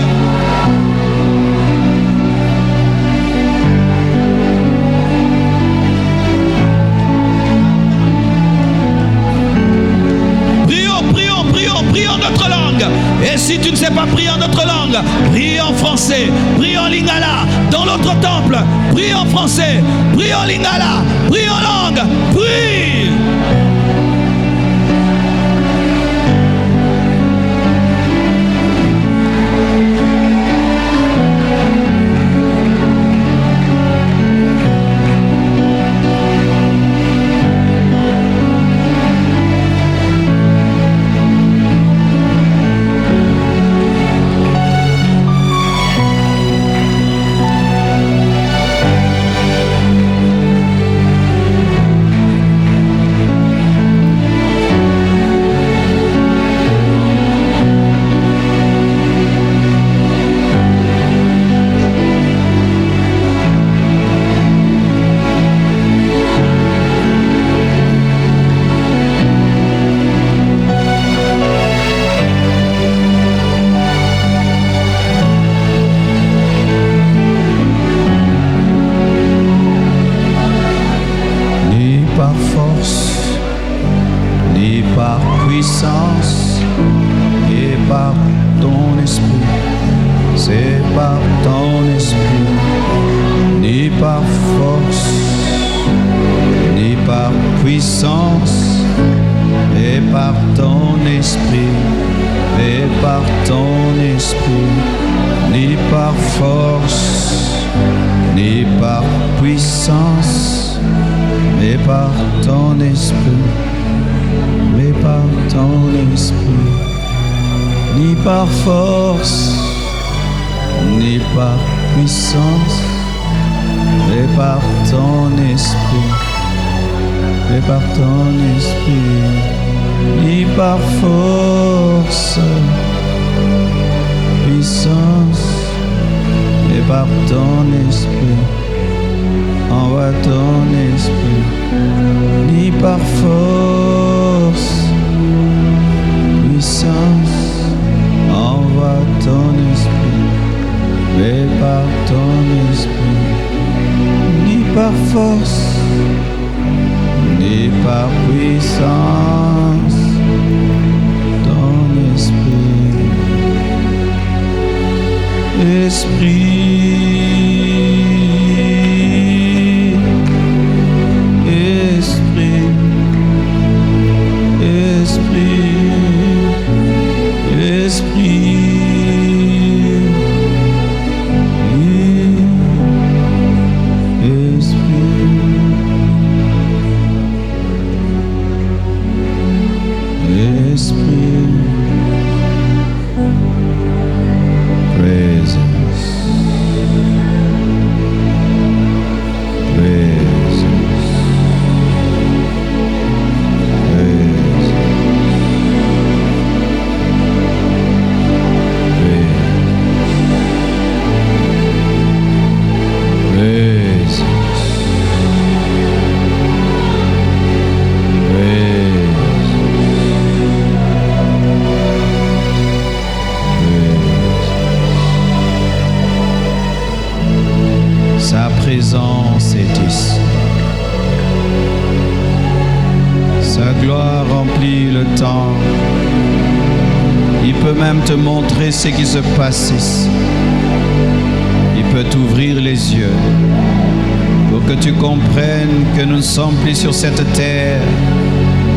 Prie en notre langue. Et si tu ne sais pas prier en notre langue, prie en français, prie en lingala. Dans l'autre temple, prie en français, prie en lingala, prie en langue, prie. te montrer ce qui se passe ici. Il peut t'ouvrir les yeux pour que tu comprennes que nous ne sommes plus sur cette terre.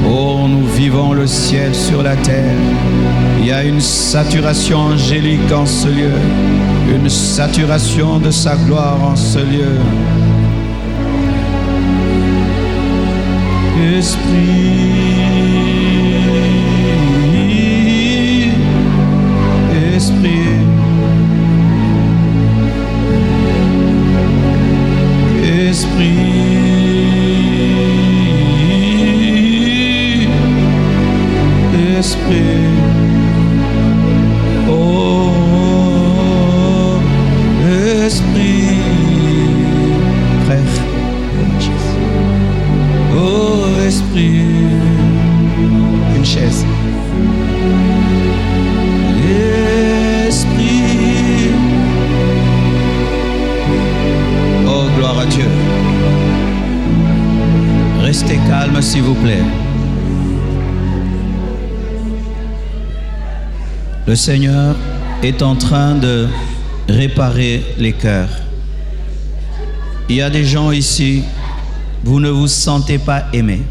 Oh, nous vivons le ciel sur la terre. Il y a une saturation angélique en ce lieu, une saturation de sa gloire en ce lieu. S'il vous plaît. Le Seigneur est en train de réparer les cœurs. Il y a des gens ici, vous ne vous sentez pas aimés.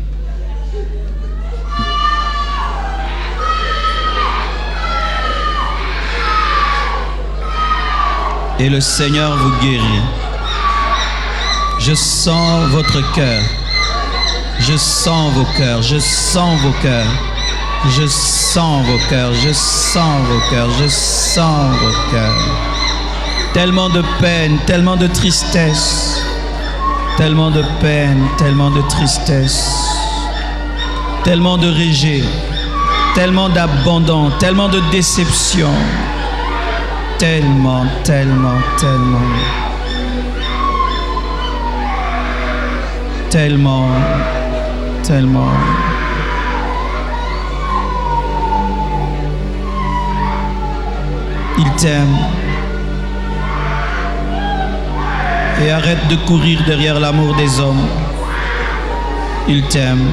Et le Seigneur vous guérit. Je sens votre cœur. Je sens vos cœurs, je sens vos cœurs, je sens vos cœurs, je sens vos cœurs, je sens vos cœurs. Tellement de peine, tellement de tristesse, tellement de peine, tellement de tristesse, tellement de rejet, tellement d'abandon, tellement de déception, tellement, tellement, tellement, tellement. Tellement. Il t'aime. Et arrête de courir derrière l'amour des hommes. Il t'aime.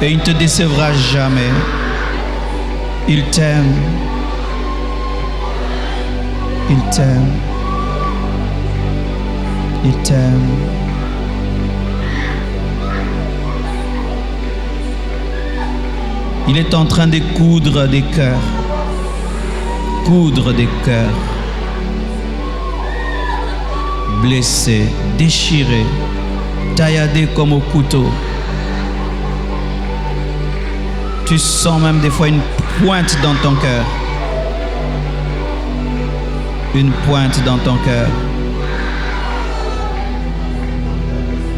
Et il ne te décevra jamais. Il t'aime. Il t'aime. Il t'aime. Il est en train de coudre des cœurs. Coudre des cœurs. Blessés, déchirés, tailladés comme au couteau. Tu sens même des fois une pointe dans ton cœur. Une pointe dans ton cœur.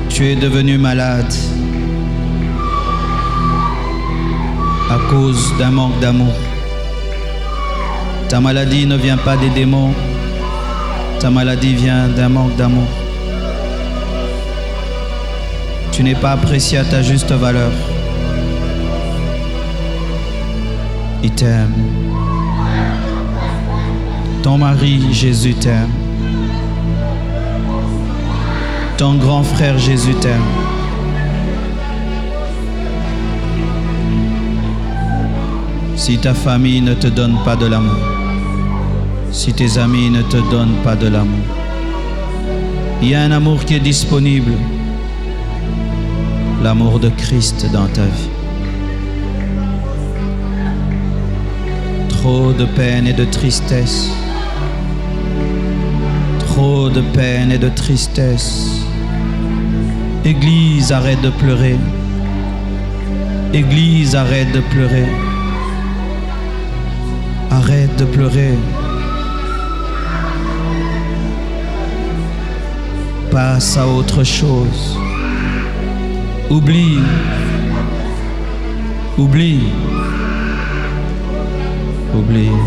Tu es devenu malade à cause d'un manque d'amour. Ta maladie ne vient pas des démons. Ta maladie vient d'un manque d'amour. Tu n'es pas apprécié à ta juste valeur. Il t'aime. Ton mari, Jésus t'aime. Ton grand frère, Jésus t'aime. Si ta famille ne te donne pas de l'amour, si tes amis ne te donnent pas de l'amour, il y a un amour qui est disponible, l'amour de Christ dans ta vie. Trop de peine et de tristesse, trop de peine et de tristesse. Église, arrête de pleurer. Église, arrête de pleurer. Arrête de pleurer. Passe à autre chose. Oublie. Oublie. Oublie.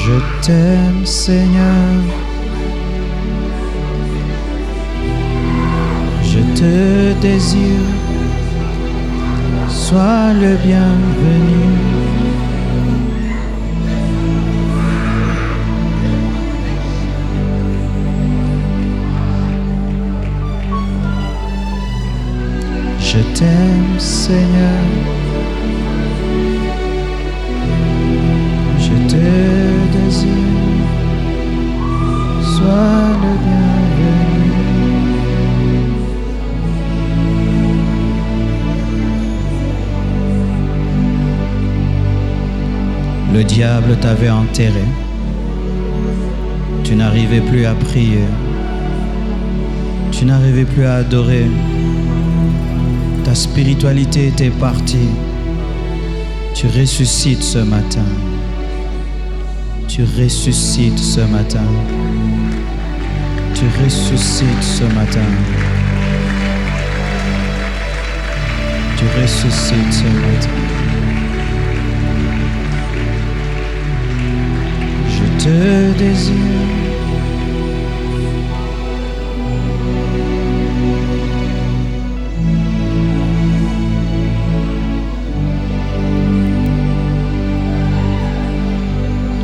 Je t'aime, Seigneur. Je te désire. Sois le bienvenu. Je t'aime, Seigneur. Je te désire. Sois le bienvenu. Le diable t'avait enterré. Tu n'arrivais plus à prier. Tu n'arrivais plus à adorer. Ta spiritualité était partie. Tu ressuscites ce matin. Tu ressuscites ce matin. Tu ressuscites ce matin. Tu ressuscites ce matin. Je te désire.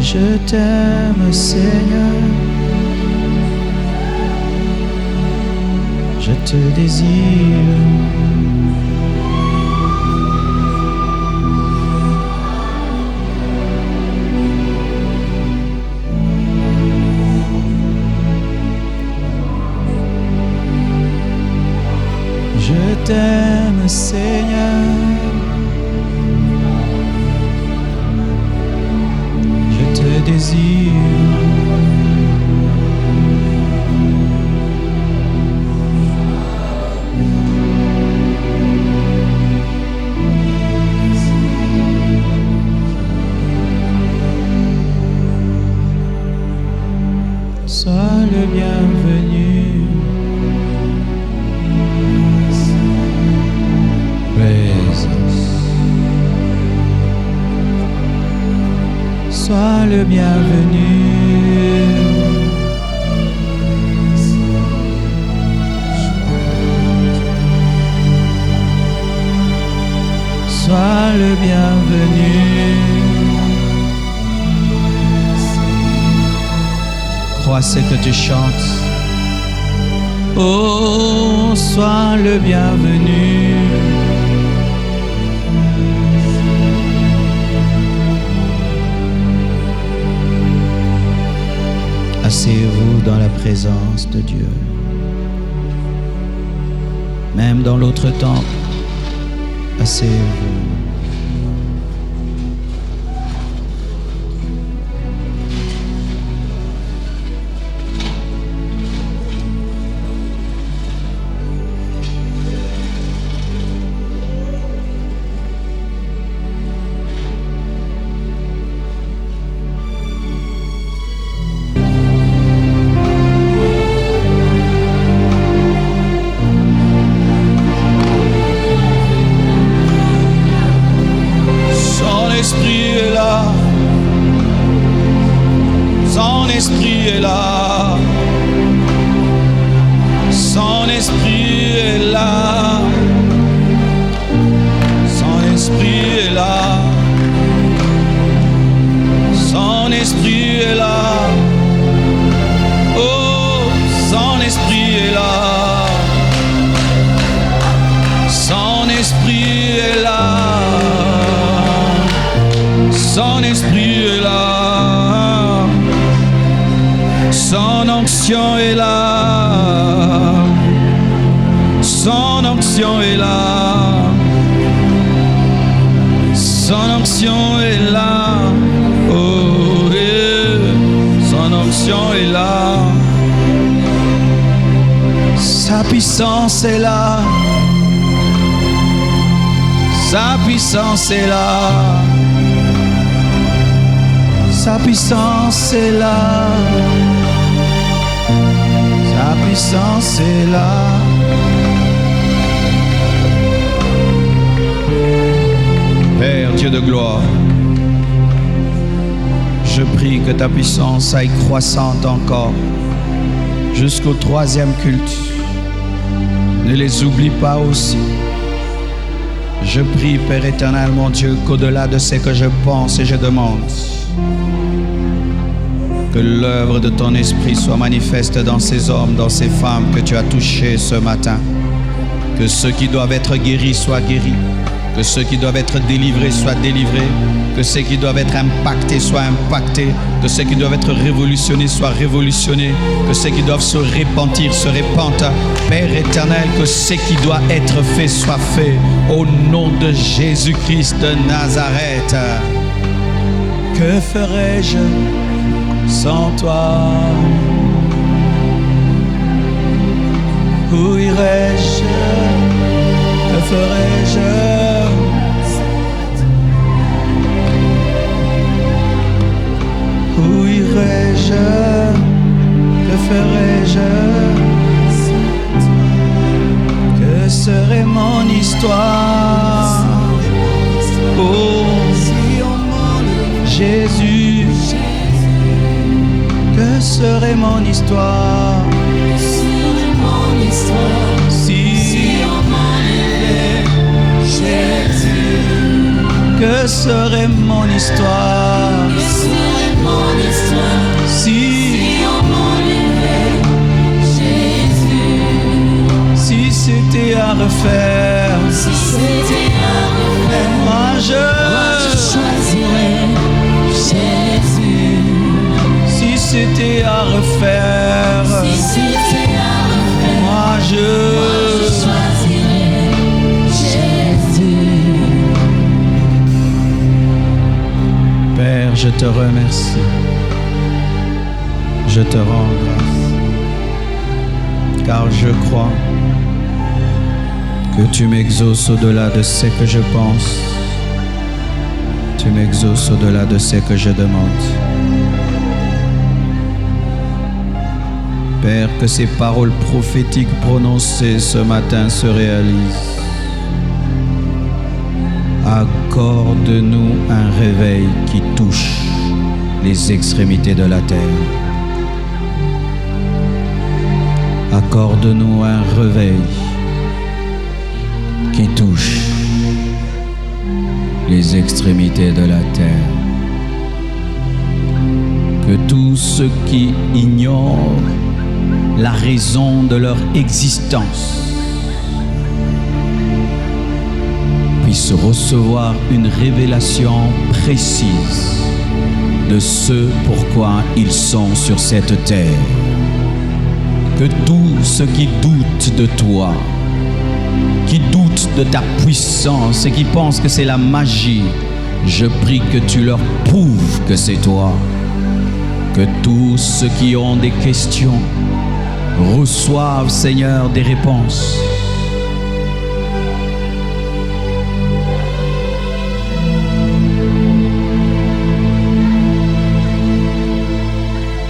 Je t'aime, Seigneur. Je te désire. Je t'aime, Seigneur. Je te désire. Sois le bienvenu. Sois le bienvenu. Sois le bienvenu. Crois ce que tu chantes. Oh, sois le bienvenu. Asseyez-vous dans la présence de Dieu. Même dans l'autre temple, asseyez-vous. Sa puissance est là. Sa puissance est là. Sa puissance est là. Sa puissance est là. Père Dieu de gloire, je prie que ta puissance aille croissante encore jusqu'au 3e culte. Ne les oublie pas aussi. Je prie, Père éternel, mon Dieu, qu'au-delà de ce que je pense et je demande, que l'œuvre de ton esprit soit manifeste dans ces hommes, dans ces femmes que tu as touchés ce matin. Que ceux qui doivent être guéris soient guéris. Que ceux qui doivent être délivrés soient délivrés. Que ceux qui doivent être impactés soient impactés. Que ceux qui doivent être révolutionnés soient révolutionnés. Que ceux qui doivent se repentir se repentent. Père éternel, que ce qui doit être fait soit fait. Au nom de Jésus-Christ de Nazareth. Que ferais-je sans toi? Où irai-je? Que ferai-je? Où irai-je? Que ferai-je? Que serait mon histoire? Oh Jésus, que serait mon histoire? Si on m'enlevait Jésus, que serait mon histoire? Si on m'enlevait Jésus, si c'était à refaire, moi je choisirais Jésus. Si c'était à refaire, moi je choisirais Jésus. Père, je te remercie. Je te rends grâce, car je crois que tu m'exauces au-delà de ce que je pense. Tu m'exauces au-delà de ce que je demande. Père, que ces paroles prophétiques prononcées ce matin se réalisent. Accorde-nous un réveil qui touche les extrémités de la terre. Accorde-nous un réveil qui touche les extrémités de la terre. Que tous ceux qui ignorent la raison de leur existence puissent recevoir une révélation précise de ce pourquoi ils sont sur cette terre. Que tous ceux qui doutent de toi, qui doutent de ta puissance et qui pensent que c'est la magie, je prie que tu leur prouves que c'est toi. Que tous ceux qui ont des questions reçoivent, Seigneur, des réponses.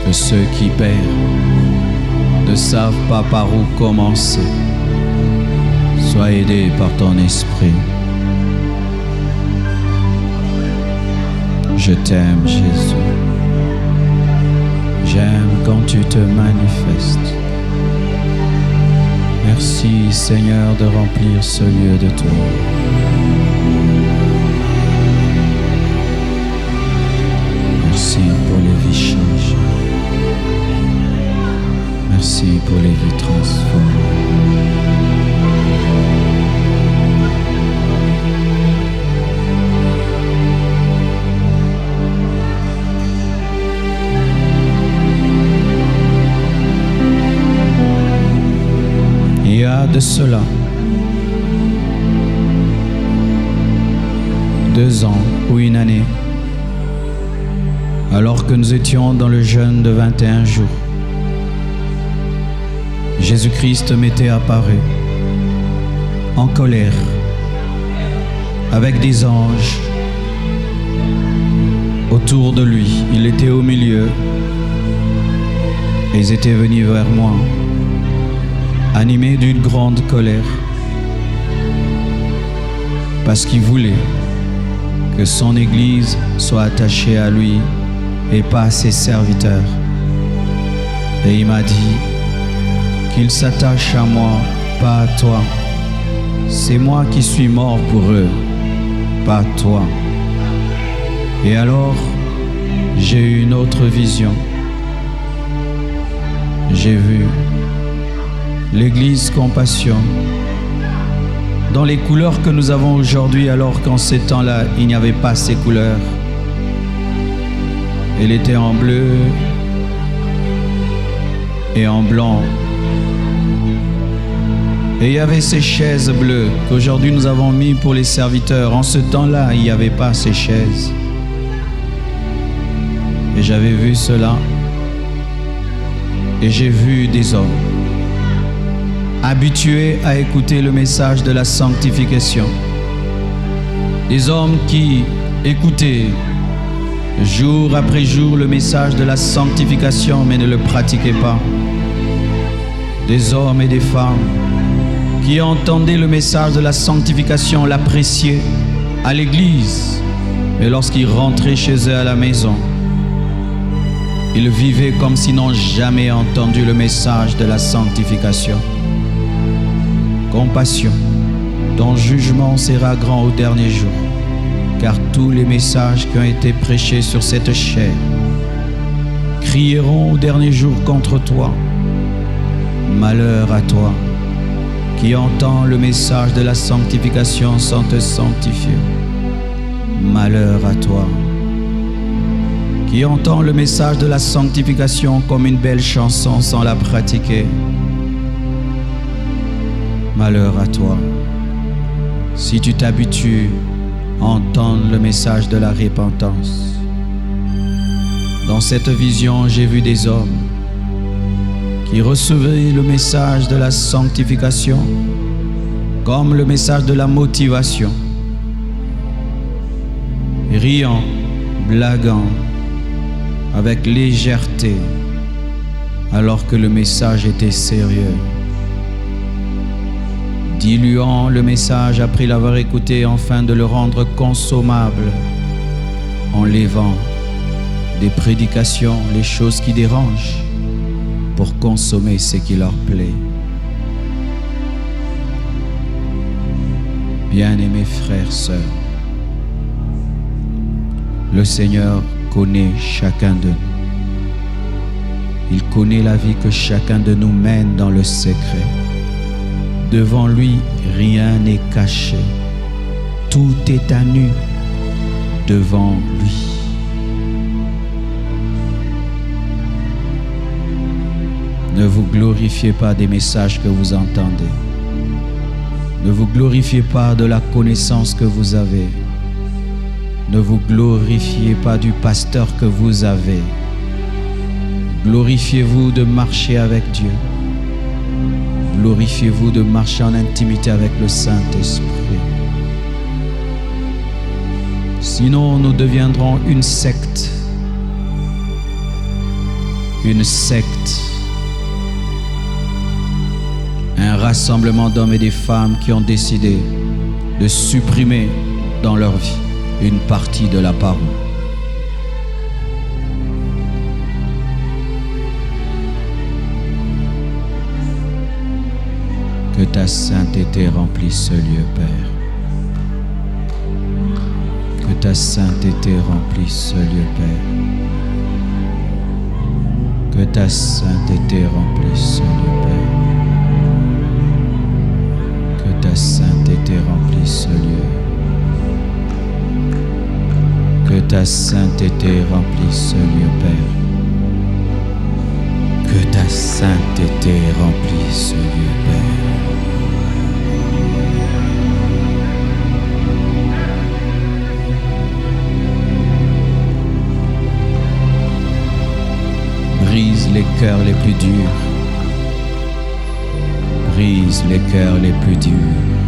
Que ceux qui perdent ne savent pas par où commencer. Sois aidé par ton esprit. Je t'aime, Jésus. J'aime quand tu te manifestes. Merci, Seigneur, de remplir ce lieu de toi. Merci pour les vies changées. Merci pour les vies transformées. Il y a de cela 2 ans ou une année, alors que nous étions dans le jeûne de 21 jours, Jésus-Christ m'était apparu en colère avec des anges autour de lui. Il était au milieu et ils étaient venus vers moi, animés d'une grande colère, parce qu'il voulait que son Église soit attachée à lui et pas à ses serviteurs. Et il m'a dit qu'il s'attache à moi, pas à toi. C'est moi qui suis mort pour eux, pas toi. Et alors, j'ai eu une autre vision. J'ai vu l'Église Compassion dans les couleurs que nous avons aujourd'hui, alors qu'en ces temps-là, il n'y avait pas ces couleurs. Elle était en bleu et en blanc. Et il y avait ces chaises bleues qu'aujourd'hui nous avons mis pour les serviteurs. En ce temps-là, il n'y avait pas ces chaises. Et j'avais vu cela. Et j'ai vu des hommes habitués à écouter le message de la sanctification. Des hommes qui écoutaient jour après jour le message de la sanctification mais ne le pratiquaient pas. Des hommes et des femmes qui entendaient le message de la sanctification, l'appréciaient à l'église, mais lorsqu'ils rentraient chez eux à la maison, ils vivaient comme s'ils n'ont jamais entendu le message de la sanctification. Compassion, ton jugement sera grand au dernier jour, car tous les messages qui ont été prêchés sur cette chair crieront au dernier jour contre toi. Malheur à toi qui entends le message de la sanctification sans te sanctifier. Malheur à toi qui entends le message de la sanctification comme une belle chanson sans la pratiquer. Malheur à toi si tu t'habitues à entendre le message de la repentance. Dans cette vision, j'ai vu des hommes qui recevaient le message de la sanctification comme le message de la motivation, riant, blaguant, avec légèreté, alors que le message était sérieux, diluant le message après l'avoir écouté afin de le rendre consommable, enlevant des prédications les choses qui dérangent pour consommer ce qui leur plaît. Bien-aimés frères, sœurs, le Seigneur connaît chacun de nous. Il connaît la vie que chacun de nous mène dans le secret. Devant lui, rien n'est caché. Tout est à nu devant lui. Ne vous glorifiez pas des messages que vous entendez. Ne vous glorifiez pas de la connaissance que vous avez. Ne vous glorifiez pas du pasteur que vous avez. Glorifiez-vous de marcher avec Dieu. Glorifiez-vous de marcher en intimité avec le Saint-Esprit. Sinon, nous deviendrons une secte. Une secte. Un rassemblement d'hommes et de femmes qui ont décidé de supprimer dans leur vie une partie de la parole. Que ta sainteté remplisse ce lieu, Père. Que ta sainteté remplisse ce lieu, Père. Que ta sainteté remplisse ce lieu, Père. Que ta sainteté remplisse ce lieu. Que ta sainteté remplisse ce lieu, Père. Que ta sainteté remplisse ce lieu, Père. Brise les cœurs les plus durs. Brise les cœurs les plus durs.